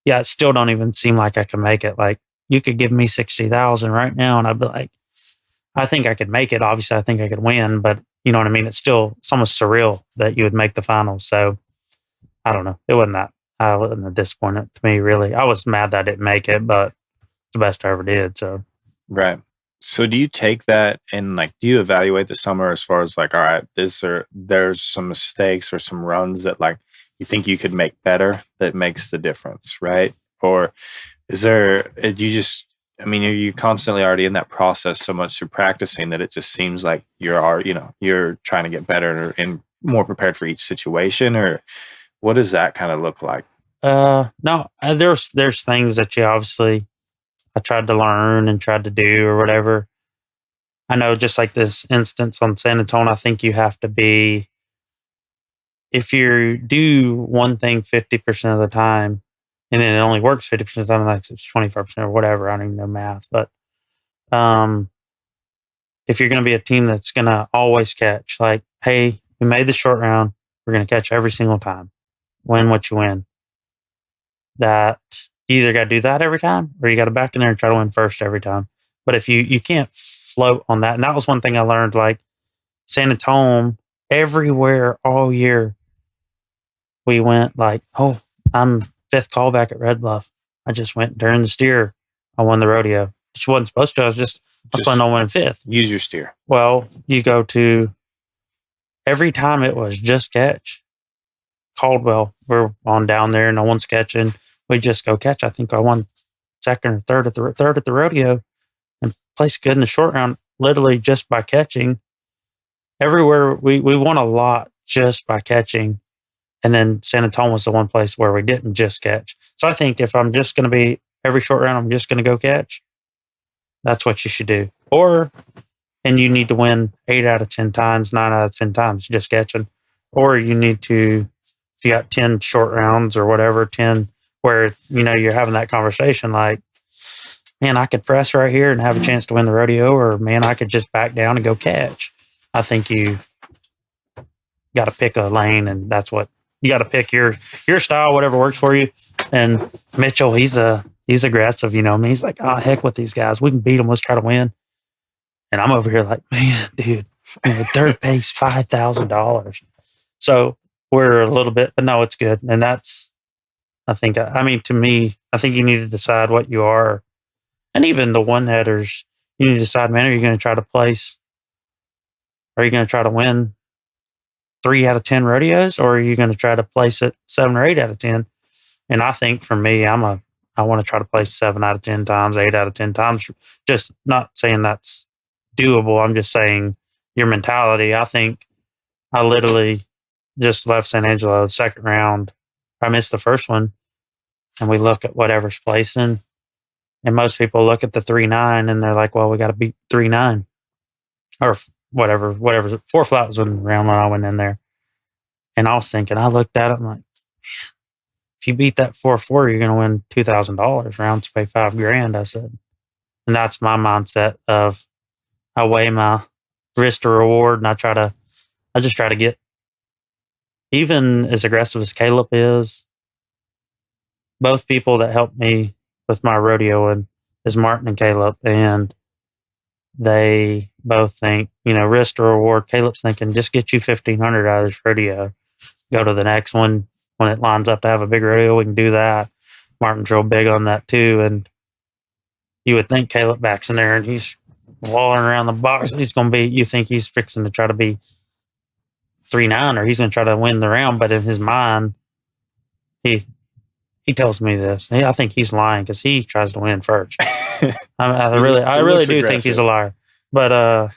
it still don't even seem like I can make it. Like you could give me 60,000 right now. And I'd be like, I think I could make it. Obviously I think I could win, but you know what I mean? It's almost surreal that you would make the finals. So I don't know. It wasn't that. I wasn't disappointed to me, really. I was mad that I didn't make it, but it's the best I ever did. So, right. So do you take that and like, do you evaluate the summer as far as like, all right, there's some mistakes or some runs that like you think you could make better that makes the difference, right? Or are you constantly already in that process so much through practicing that it just seems like you're trying to get better and more prepared for each situation, or what does that kind of look like? No, there's things that you obviously I tried to learn and tried to do or whatever. I know just like this instance on San Antonio, I think you have to be, if you do one thing 50% of the time and then it only works 50% of the time, like it's 25% or whatever, I don't even know math, but if you're going to be a team that's going to always catch, like, hey, we made the short round, we're going to catch every single time, win what you win. That you either got to do that every time or you got to back in there and try to win first every time. But if you can't float on that, and that was one thing I learned, like San Antonio, everywhere all year, we went like, oh, I'm fifth callback at Red Bluff. I just went during the steer. I won the rodeo. Which wasn't supposed to. I was planning on winning fifth. Use your steer. Well, you go to every time it was just catch. Caldwell, we're on down there, no one's catching. We just go catch. I think I won second or third at the rodeo and placed good in the short round, literally just by catching. Everywhere we won a lot just by catching. And then San Antonio was the one place where we didn't just catch. So I think if I'm just going to be every short round I'm just going to go catch, that's what you should do. And you need to win 8 out of 10 times, 9 out of 10 times just catching. Or you need to, if you got 10 short rounds or whatever, 10 where, you're having that conversation like, man, I could press right here and have a chance to win the rodeo, or man, I could just back down and go catch. I think you got to pick a lane, and that's what you got to pick your style, whatever works for you. And Mitchell, he's aggressive, he's like, oh, heck with these guys. We can beat them. Let's try to win. And I'm over here like, man, dude, third base, $5,000. So we're a little bit, but no, it's good. And that's, to me, I think you need to decide what you are. And even the one headers, you need to decide, man, are you going to try to place? Are you going to try to win 3 out of 10 rodeos, or are you going to try to place it 7 or 8 out of 10? And I think for me, I want to try to place 7 out of 10 times, 8 out of 10 times. Just not saying that's doable. I'm just saying your mentality. I think I literally just left San Angelo second round. I missed the first one, and we look at whatever's placing. And most people look at the 3-9 and they're like, well, we got to beat 3-9 or whatever. 4 flat was in the round when I went in there. And I was thinking, I looked at it, I'm like, if you beat that 4-4, you're going to win $2,000. Rounds pay $5,000, I said. And that's my mindset of I weigh my risk to reward, and I just try to get, even as aggressive as Caleb is, both people that helped me with my rodeoing is Martin and Caleb, and they both think, risk to reward. Caleb's thinking, just get you $1,500 out of this rodeo. Go to the next one. When it lines up to have a big rodeo, we can do that. Martin's real big on that too. And you would think Caleb backs in there and he's walling around the box. You think he's fixing to try to be 3-9, or he's going to try to win the round. But in his mind, he tells me this. I think he's lying because he tries to win first. I really do think he's a liar. But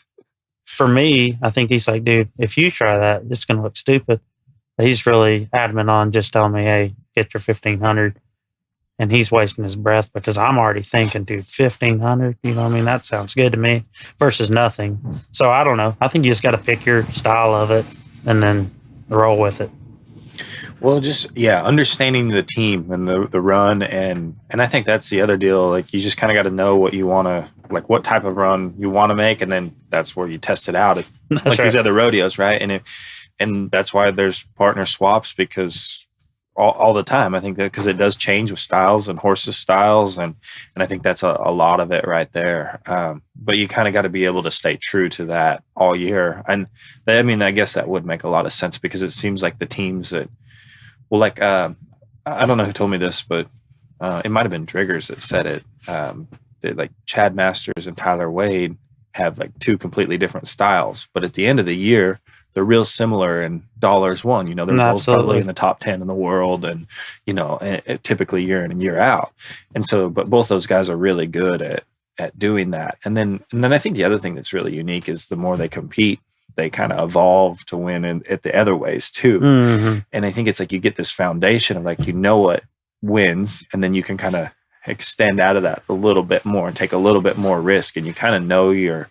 for me, I think he's like, dude, if you try that, it's going to look stupid. But he's really adamant on just telling me, hey, get your 1,500. And he's wasting his breath because I'm already thinking, dude, 1,500, that sounds good to me versus nothing. So I don't know. I think you just got to pick your style of it and then roll with it. Well, understanding the team and the run, and I think that's the other deal. Like, you just kind of got to know what you want to, like, what type of run you want to make, and then that's where you test it out. These other rodeos, right? And that's why there's partner swaps, because all the time, I think that because it does change with styles and horses' styles, and I think that's a lot of it right there. But you kind of got to be able to stay true to that all year, and I guess that would make a lot of sense, because it seems like the teams that, well, like I don't know who told me this, but it might have been Driggers that said it. That like Chad Masters and Tyler Wade have like 2 completely different styles, but at the end of the year, they're real similar in dollars won. They're both probably in the top 10 in the world, and typically year in and year out. And so, but both those guys are really good at doing that. And then I think the other thing that's really unique is the more they compete, they kind of evolve to win at the other ways too. Mm-hmm. And I think it's like you get this foundation of like, what wins, and then you can kind of extend out of that a little bit more and take a little bit more risk, and you kind of know you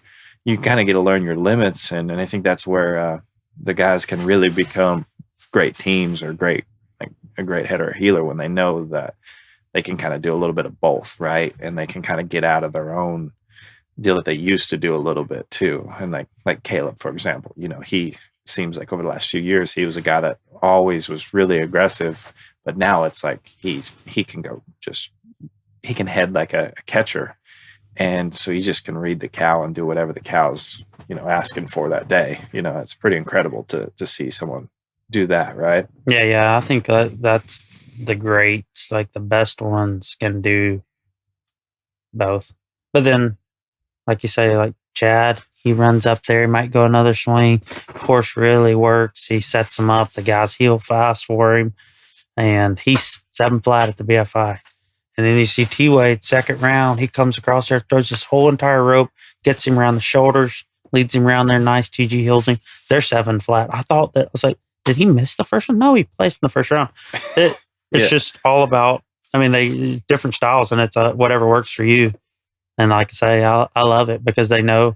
kind of get to learn your limits. And I think that's where the guys can really become great teams, or a great header or healer, when they know that they can kind of do a little bit of both, right? And they can kind of get out of their own deal that they used to do a little bit too. And like Caleb, for example, he seems like over the last few years, he was a guy that always was really aggressive, but now it's like he can head like a catcher. And so you just can read the cow and do whatever the cow's, asking for that day. It's pretty incredible to see someone do that, right? Yeah. I think that's the greats, like the best ones can do both. But then, like you say, like Chad, he runs up there, he might go another swing. Horse really works. He sets him up. The guys heel fast for him. And he's 7 flat at the BFI. And then you see T-Wade, second round. He comes across there, throws this whole entire rope, gets him around the shoulders, leads him around there nice. TG heals him. They're 7 flat. I was like, did he miss the first one? No, he placed in the first round. It's just all about I mean, they different styles, and it's whatever works for you. And like I say, I love it because they know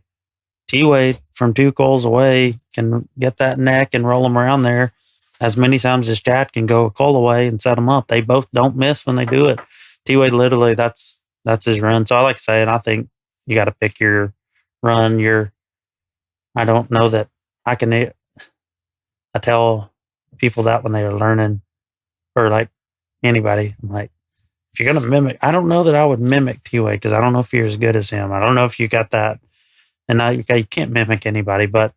T-Wade from 2 coals away can get that neck and roll them around there as many times as Chad can go a coal away and set them up. They both don't miss when they do it. T-Wade literally, that's his run. So I like to say, and I think you got to pick your run. I don't know that I can. I tell people that when they are learning, or like anybody, I'm like, if you're gonna mimic, I don't know that I would mimic T-Wade because I don't know if you're as good as him. I don't know if you got that. And now you can't mimic anybody, but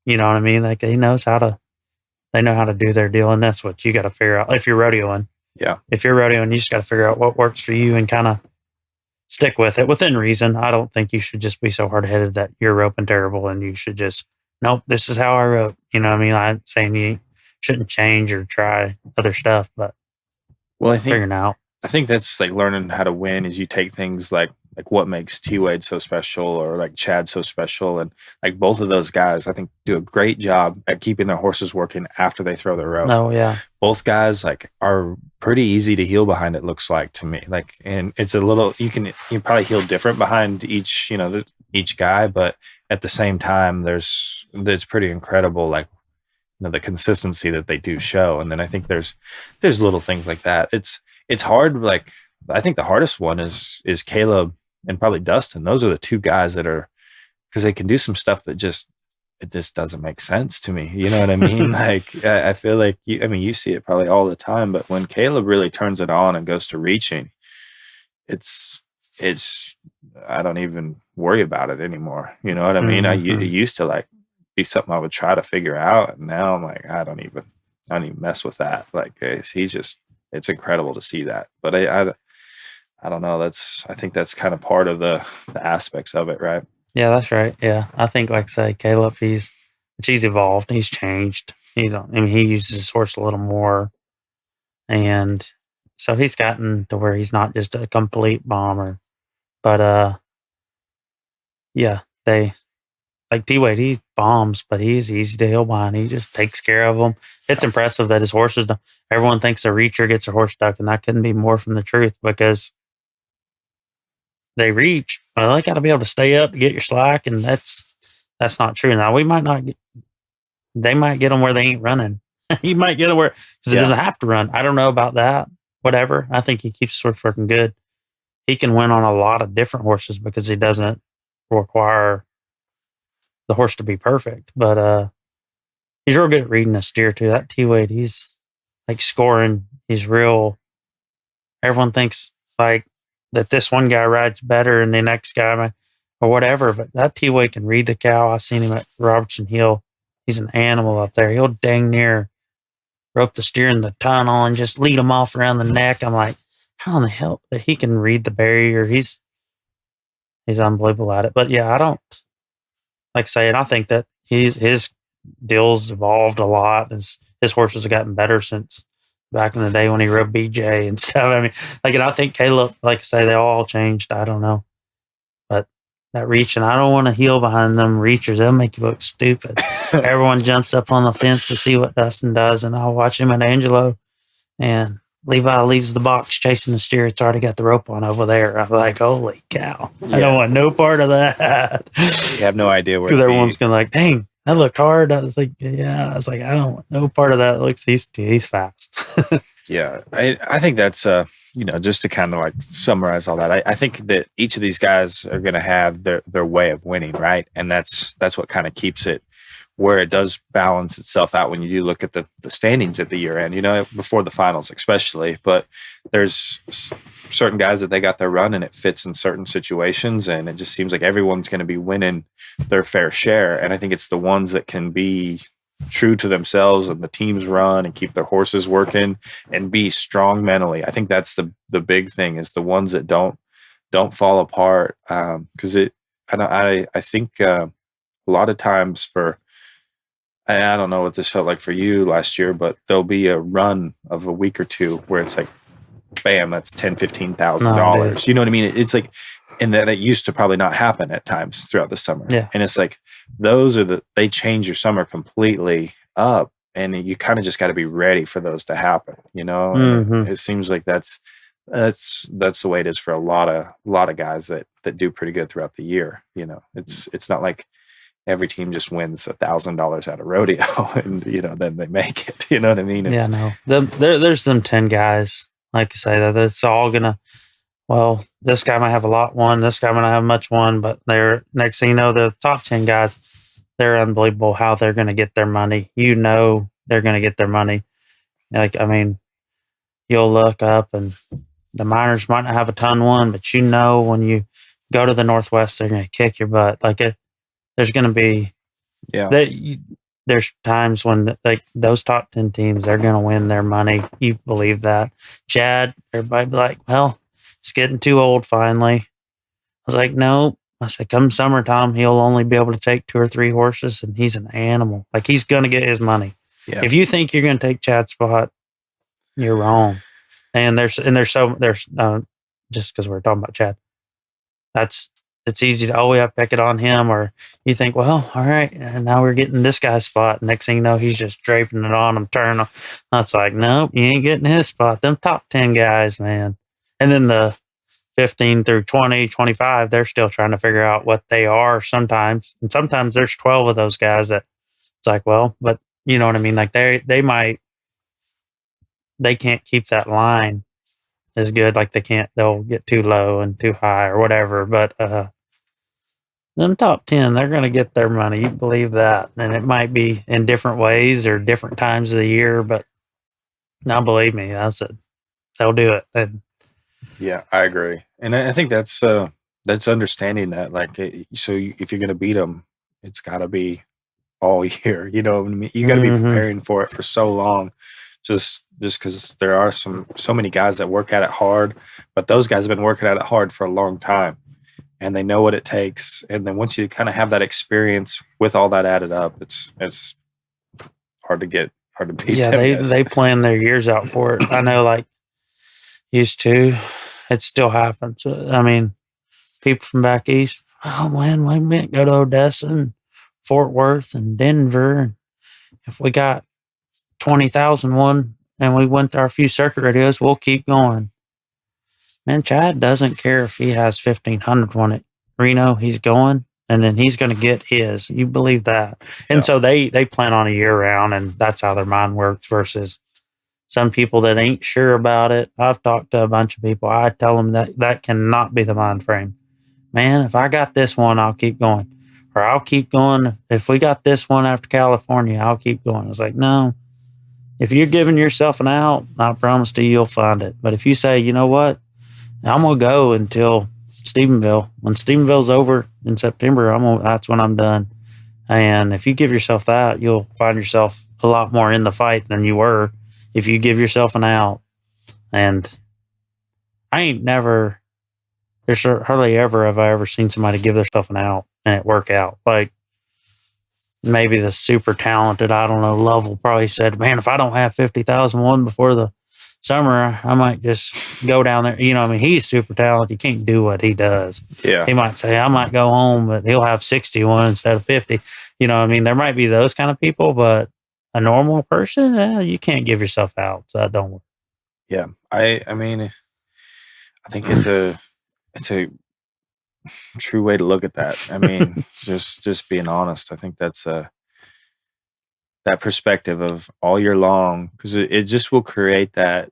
you know what I mean? Like they know how to do their deal. And that's what you got to figure out if you're rodeoing. Yeah. If you're rodeoing, you just got to figure out what works for you and kind of stick with it within reason. I don't think you should just be so hard headed that you're roping terrible and you should just, nope, this is how I rope. You know what I mean? I'm saying you shouldn't change or try other stuff, but Well, figuring out. I think that's like learning how to win is you take things like what makes T-Wade so special or like Chad so special. And like both of those guys, I think do a great job at keeping their horses working after they throw the rope. Oh, yeah. Both guys like are pretty easy to heel behind, it looks like to me. Like, and it's a little, you can probably heel different behind each, each guy, but at the same time, it's pretty incredible. Like, the consistency that they do show. And then I think there's little things like that. It's hard. Like, I think the hardest one is Caleb and probably Dustin. Those are the 2 guys that are, because they can do some stuff that it just doesn't make sense to me. You know what I mean? Like, I feel like you see it probably all the time, but when Caleb really turns it on and goes to reaching, it's I don't even worry about it anymore. You know what I mean? Mm-hmm. It used to like be something I would try to figure out, and now I'm like, I don't even mess with that. Like, it's incredible to see that. But I don't know. I think that's kind of part of the aspects of it, right? Yeah, that's right. Yeah, I think, like I say, Caleb, he's evolved. He's changed. He uses his horse a little more, and so he's gotten to where he's not just a complete bomber. But yeah, they like T-Wade. He bombs, but he's easy to heel behind. He just takes care of them. It's impressive that his horses. Everyone thinks a reacher gets a horse stuck, and that couldn't be more from the truth because they reach. Well, they got to be able to stay up to get your slack, and that's not true. Now we might not. They might get them where they ain't running. He might get them where because it doesn't have to run. I don't know about that. Whatever. I think he keeps his horse working good. He can win on a lot of different horses because he doesn't require the horse to be perfect. But he's real good at reading the steer too. That T-Wade, he's like scoring. He's real. Everyone thinks like that this one guy rides better and the next guy or whatever. But that T-Wade can read the cow. I seen him at Robertson Hill. He's an animal up there. He'll dang near rope the steer in the tunnel and just lead him off around the neck. I'm like, how in the hell he can read the barrier? He's unbelievable at it. But yeah, I don't like saying. I think that his deals evolved a lot. His horses have gotten better since back in the day when he rode BJ and stuff. I mean, like, and I think Caleb, like I say, they all changed. I don't know, but that reach, and I don't want to heel behind them reachers. They'll make you look stupid. Everyone jumps up on the fence to see what Dustin does, and I'll watch him and Angelo, and Levi leaves the box chasing the steer. It's already got the rope on over there. I'm like, holy cow. Yeah. I don't want no part of that. You have no idea where. Because everyone's going to like, dang, that looked hard. I was like, yeah. I was like, I don't want no part of that. He's fast. Yeah. I think that's, just to kind of like summarize all that, I think that each of these guys are going to have their way of winning, right? And that's what kind of keeps it where it does balance itself out when you do look at the standings at the year end, before the finals especially. But there's certain guys that they got their run and it fits in certain situations, and it just seems like everyone's going to be winning their fair share. And I think it's the ones that can be true to themselves and the teams run and keep their horses working and be strong mentally. I think that's the big thing, is the ones that don't fall apart. Because I think a lot of times I don't know what this felt like for you last year, but there'll be a run of a week or two where it's like, bam, that's $10,000-$15,000. You know what I mean? It's like, and that used to probably not happen at times throughout the summer. Yeah. And it's like, they change your summer completely up, and you kind of just got to be ready for those to happen. Mm-hmm. It seems like that's That's the way it is for a lot of guys that do pretty good throughout the year. It's not like every team just wins $1,000 at a rodeo and then they make it. You know what I mean? Yeah, no. There's some 10 guys, like you say, that it's all gonna. Well, this guy might have a lot won, this guy might not have much won, but they're next thing you know, the top 10 guys, they're unbelievable how they're going to get their money. They're going to get their money. Like, I mean, you'll look up and the minors might not have a ton won, but when you go to the Northwest, they're going to kick your butt. There's going to be Yeah. there's times when like those top 10 teams, they're going to win their money. You believe that? Chad, everybody be like, well, it's getting too old finally. I was like, no. I said, come summertime, he'll only be able to take 2 or 3 horses, and he's an animal. Like, he's going to get his money. Yeah. If you think you're going to take Chad's spot, you're wrong. And there's just because we're talking about Chad, it's easy to, we have to pick it on him, or you think, well, all right, and now we're getting this guy's spot. Next thing you know, he's just draping it on him, turning him. That's like, nope, you ain't getting his spot. Them top 10 guys, man. And then the 15 through 20, 25, they're still trying to figure out what they are sometimes. And sometimes there's 12 of those guys that it's like, well, but you know what I mean? Like they can't keep that line as good. Like they'll get too low and too high or whatever. But them top 10, they're going to get their money. You believe that. And it might be in different ways or different times of the year, but now believe me, they'll do it. And yeah, I agree. And I think that's understanding that, like, if you're going to beat them, it's got to be all year. You know what I mean? You got to be preparing for it for so long, just because there are so many guys that work at it hard, but those guys have been working at it hard for a long time, and they know what it takes. And then once you kind of have that experience with all that added up, it's hard to beat. Yeah, they plan their years out for it. I know, like, used to, it still happens. I mean, people from back east, oh man, we might go to Odessa and Fort Worth and Denver. If we got 20,001 and we went to our few circuit radios, we'll keep going. Man, Chad doesn't care if he has 1,500 on it. Reno, he's going, and then he's going to get his. You believe that? And so they plan on a year round, and that's how their mind works versus some people that ain't sure about it. I've talked to a bunch of people. I tell them that cannot be the mind frame. Man, if I got this one, I'll keep going. Or I'll keep going. If we got this one after California, I'll keep going. I was like, no. If you're giving yourself an out, I promise to you, you'll find it. But if you say, you know what, I'm going to go until Stephenville. When Stephenville's over in September, that's when I'm done. And if you give yourself that, you'll find yourself a lot more in the fight than you were if you give yourself an out. And there's hardly ever have I ever seen somebody give themselves an out and it work out. Like, maybe the super talented, I don't know, Lovell probably said, man, if I don't have 50,001 before the summer, I might just go down there. You know, I mean, he's super talented. You can't do what he does. Yeah. He might say, I might go home, but he'll have 61 instead of 50. You know, I mean, there might be those kind of people, but a normal person, you can't give yourself out. So that don't work. Yeah. I mean, I think it's a true way to look at that. I mean, just being honest, I think that's that perspective of all year long, because it just will create that.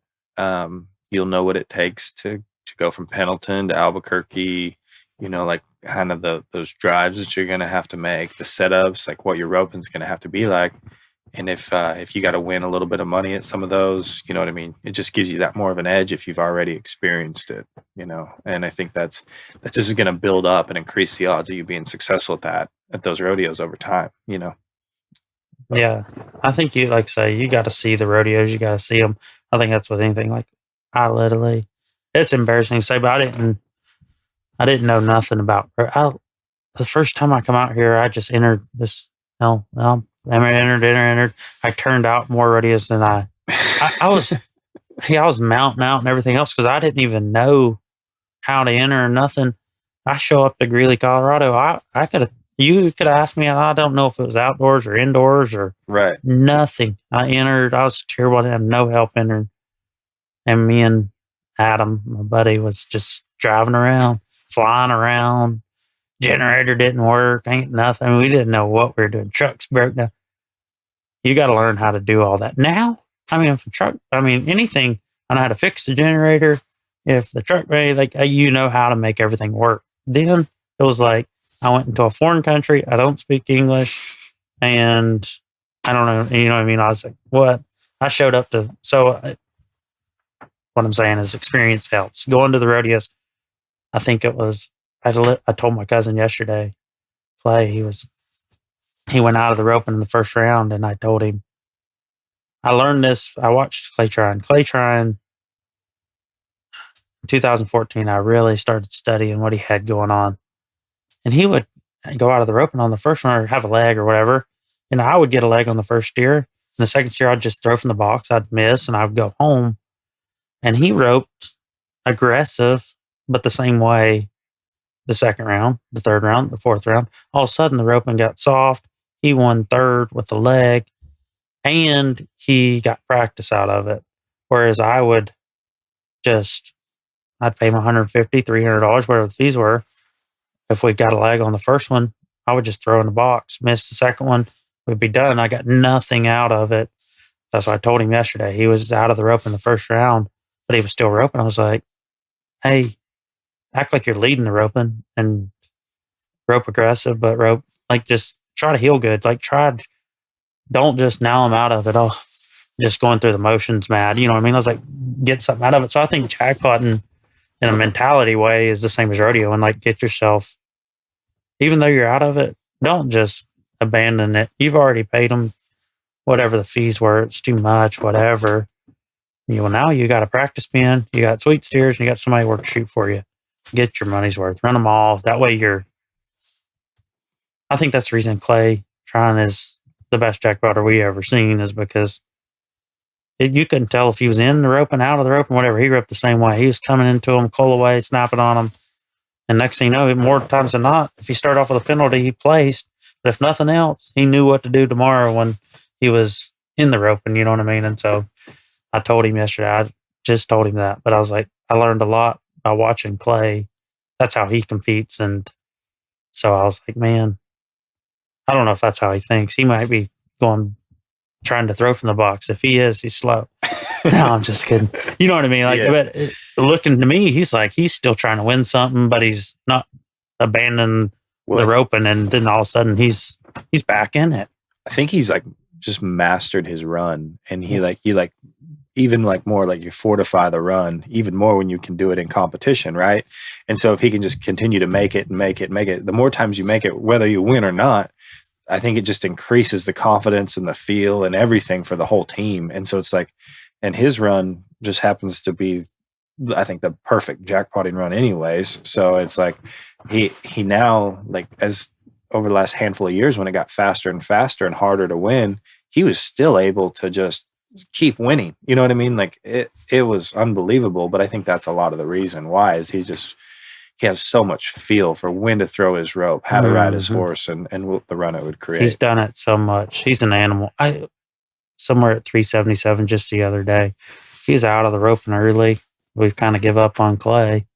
You'll know what it takes to go from Pendleton to Albuquerque. You know, like kind of those drives that you're going to have to make, the setups, like what your roping's going to have to be like. And if you got to win a little bit of money at some of those, you know what I mean? It just gives you that more of an edge if you've already experienced it, you know? And I think that just is going to build up and increase the odds of you being successful at those rodeos over time, you know? Yeah. I think you, like say, you got to see the rodeos. You got to see them. I think that's with anything. Like, it's embarrassing to say, but I didn't know nothing about the first time I come out here, I just entered this, entered. I turned out more rodeos than I was. I was mounting out and everything else because I didn't even know how to enter or nothing. I show up to Greeley, Colorado. You could have asked me. I don't know if it was outdoors or indoors or right. Nothing. I entered. I was terrible. I didn't have no help entering. And me and Adam, my buddy, was just driving around, flying around. Generator didn't work, ain't nothing. We didn't know what we were doing. Trucks broke down. You got to learn how to do all that. Now, I mean, if a truck, I mean, anything, I know how to fix the generator. If the truck, like, you know how to make everything work. Then it was like, I went into a foreign country. I don't speak English. And I don't know, you know what I mean? I was like, what? I showed up to, what I'm saying is experience helps. Going to the rodeos, I think it was, I told my cousin yesterday, Clay, he went out of the roping in the first round, and I told him, I learned this. I watched Clay try in 2014. I really started studying what he had going on, and he would go out of the roping on the first one or have a leg or whatever. And I would get a leg on the first steer. And the second steer, I'd just throw from the box. I'd miss and I'd go home. And he roped aggressive, but the same way the second round, the third round, the fourth round. All of a sudden, the roping got soft. He won third with the leg, and he got practice out of it. Whereas I would I'd pay him $150, $300, whatever the fees were. If we got a leg on the first one, I would just throw in the box, miss the second one, we'd be done. I got nothing out of it. That's what I told him yesterday. He was out of the rope in the first round, but he was still roping. I was like, hey, act like you're leading the roping and rope aggressive, but rope, like, just try to heel good. Like, don't just now I'm out of it. Oh, just going through the motions mad. You know what I mean? I was like, get something out of it. So I think jackpotting in a mentality way is the same as rodeo, and like, get yourself, even though you're out of it, don't just abandon it. You've already paid them whatever the fees were. It's too much, whatever. Now you got a practice pin, you got sweet steers, and you got somebody work shoot for you. Get your money's worth. Run them all. That way I think that's the reason Clay Trine is the best jackpotter we ever seen, is because you couldn't tell if he was in the rope and out of the rope and whatever. He roped the same way. He was coming into him, pull away, snapping on him. And next thing you know, more times than not, if he started off with a penalty, he placed. But if nothing else, he knew what to do tomorrow when he was in the rope. And you know what I mean? And so I told him yesterday, I just told him that. But I was like, I learned a lot by watching Clay. That's how he competes. And so I was like, man, I don't know if that's how he thinks. He might be trying to throw from the box. If he is, he's slow. No, I'm just kidding. You know what I mean? Like, yeah. But looking to me, he's still trying to win something, but he's not abandoning the roping. And then all of a sudden, he's back in it. I think he's like just mastered his run, and he even like more like you fortify the run even more when you can do it in competition, right? And so if he can just continue to make it, the more times you make it, whether you win or not, I think it just increases the confidence and the feel and everything for the whole team. And so it's like, and his run just happens to be, I think, the perfect jackpotting run anyways. So it's like he now, like, as over the last handful of years when it got faster and faster and harder to win, he was still able to just keep winning. You know what I mean? Like, it was unbelievable. But I think that's a lot of the reason why is he has so much feel for when to throw his rope, how to ride his horse, and the run it would create. He's done it so much. He's an animal. Somewhere at 377 just the other day, he's out of the roping early. We've kind of give up on Clay.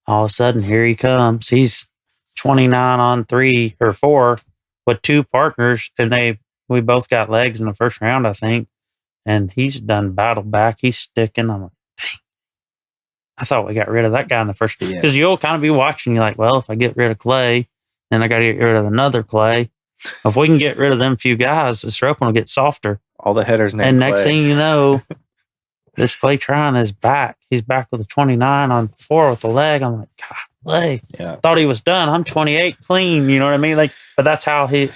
All of a sudden, here he comes. He's 29 on 3 or 4 with 2 partners, and we both got legs in the first round, I think. And he's done battle back. He's sticking. I'm like, dang. I thought we got rid of that guy in the first. Because you'll kind of be watching. You're like, well, if I get rid of Clay, then I got to get rid of another Clay. If we can get rid of them few guys, this roping will get softer. All the headers named And Clay. next thing you know, this Clay Trine is back. He's back with a 29 on 4 with the leg. I'm like, God, Clay. Yeah. Thought he was done. I'm 28 clean. You know what I mean? Like, but that's how Yeah,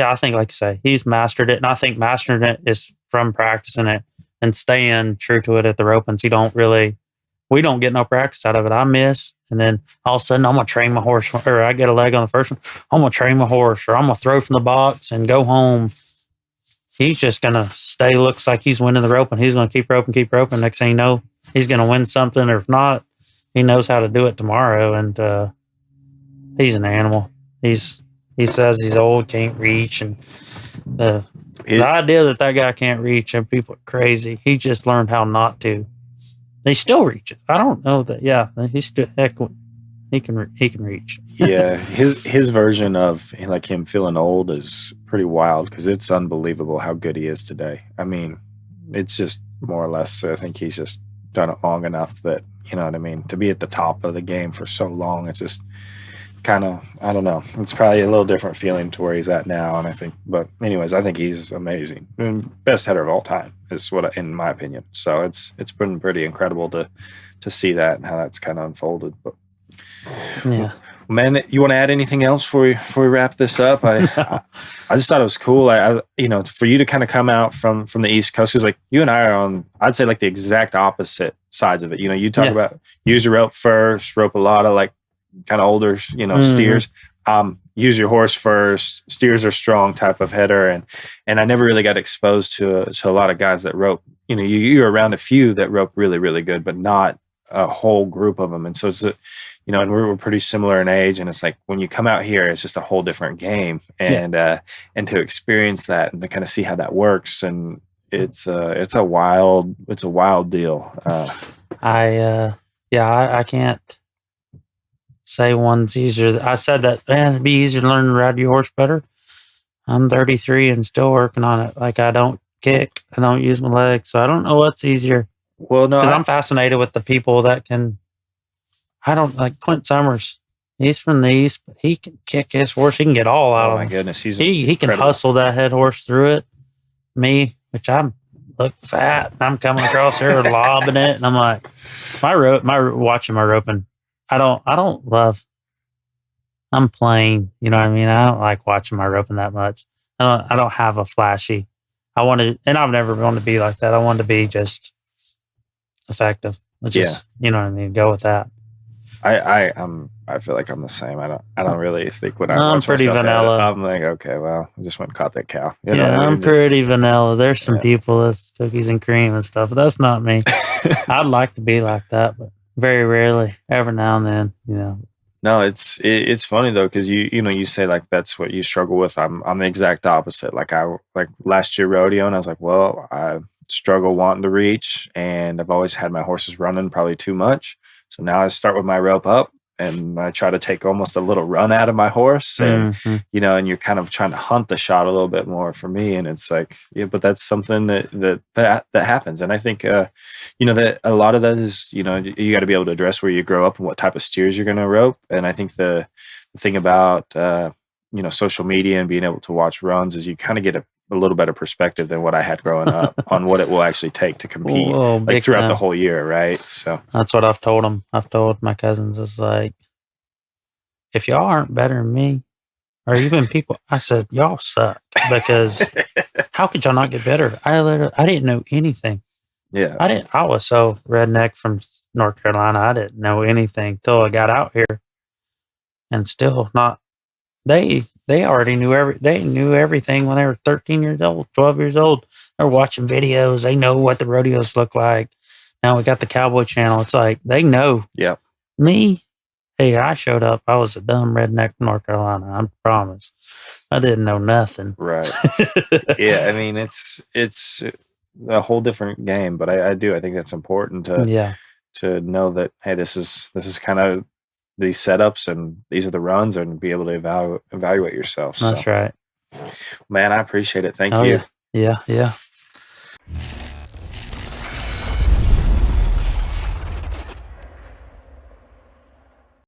I think, like you say, he's mastered it. And I think mastering it is from practicing it and staying true to it at the ropings. We don't get no practice out of it. I miss. And then all of a sudden, I'm going to train my horse, or I get a leg on the first one. I'm going to train my horse, or I'm going to throw from the box and go home. He's just going to stay, looks like he's winning the rope, and he's going to keep roping. Next thing you know, he's going to win something, or if not, he knows how to do it tomorrow. And he's an animal. He says he's old, can't reach, and The idea that that guy can't reach and people are crazy. He just learned how not to. He still reaches. I don't know that. Yeah, he's still heck. He can reach. Yeah, his version of like him feeling old is pretty wild because it's unbelievable how good he is today. I mean, it's just more or less. I think he's just done it long enough that you know what I mean. To be at the top of the game for so long, it's just kind of I don't know. It's probably a little different feeling to where he's at now, and I think. But anyways, I think he's amazing. And best header of all time is what, in my opinion. So it's been pretty incredible to see that and how that's kind of unfolded. But Yeah. man, you want to add anything else before we wrap this up? I just thought it was cool. I you know, for you to kind of come out from the East Coast, because like you and I are on, I'd say like the exact opposite sides of it. You know, you talk about use your rope first, rope a lot of like kind of older, you know, steers. Use your horse first. Steers are strong type of header, and I never really got exposed to a lot of guys that rope. You know, you're around a few that rope really, really good, but not a whole group of them. And so it's you know, and we're pretty similar in age, and it's like when you come out here, it's just a whole different game, and to experience that and to kind of see how that works, and it's a wild deal. I can't say one's easier. I said that, man, it'd be easier to learn to ride your horse better. I'm 33 and still working on it. Like I don't kick, I don't use my legs, so I don't know what's easier. Well, no, because I'm fascinated with the people that can. I don't like Clint Summers. He's from the East, but he can kick his horse. He can get all out of him. Oh my goodness, he can hustle that head horse through it. Me, which I'm look fat, I'm coming across here lobbing it, and I'm like, watching my roping. I don't love. I'm plain, you know what I mean. I don't like watching my roping that much. I don't have a flashy. I wanted, and I've never wanted to be like that. I wanted to be just effective. Just, you know what I mean. Go with that. I feel like I'm the same. I don't really think when I'm pretty vanilla. I'm like, okay, well, I just went and caught that cow. You know, I'm pretty vanilla. There's some people that's cookies and cream and stuff, but that's not me. I'd like to be like that, but very rarely. Every now and then, you know. No, it's funny though, because you know, you say like that's what you struggle with. I'm the exact opposite. Like last year rodeo, and I was like, well, I struggle wanting to reach, and I've always had my horses running probably too much. So now I start with my rope up, and I try to take almost a little run out of my horse, and you know, and you're kind of trying to hunt the shot a little bit more for me. And it's like, yeah, but that's something that happens, and I think you know that a lot of that is, you know, you got to be able to address where you grow up and what type of steers you're going to rope. And I think the thing about you know, social media and being able to watch runs is you kind of get a little better perspective than what I had growing up on what it will actually take to compete like throughout the whole year, right? So that's what I've told them. I've told my cousins, it's like, if y'all aren't better than me, or even people, I said, y'all suck, because how could y'all not get better? I didn't know anything. Yeah, I was so redneck from North Carolina. I didn't know anything till I got out here, and still not. They already they knew everything when they were 13 years old, 12 years old. They're watching videos. They know what the rodeos look like. Now we got the Cowboy Channel. It's like, they know. Yeah. Me, hey, I showed up. I was a dumb redneck from North Carolina. I promise. I didn't know nothing. Right. Yeah. I mean, it's a whole different game, but I think that's important to know that, hey, this is kind of these setups and these are the runs, and be able to evaluate yourself. That's right. Man, I appreciate it. Thank you. Yeah.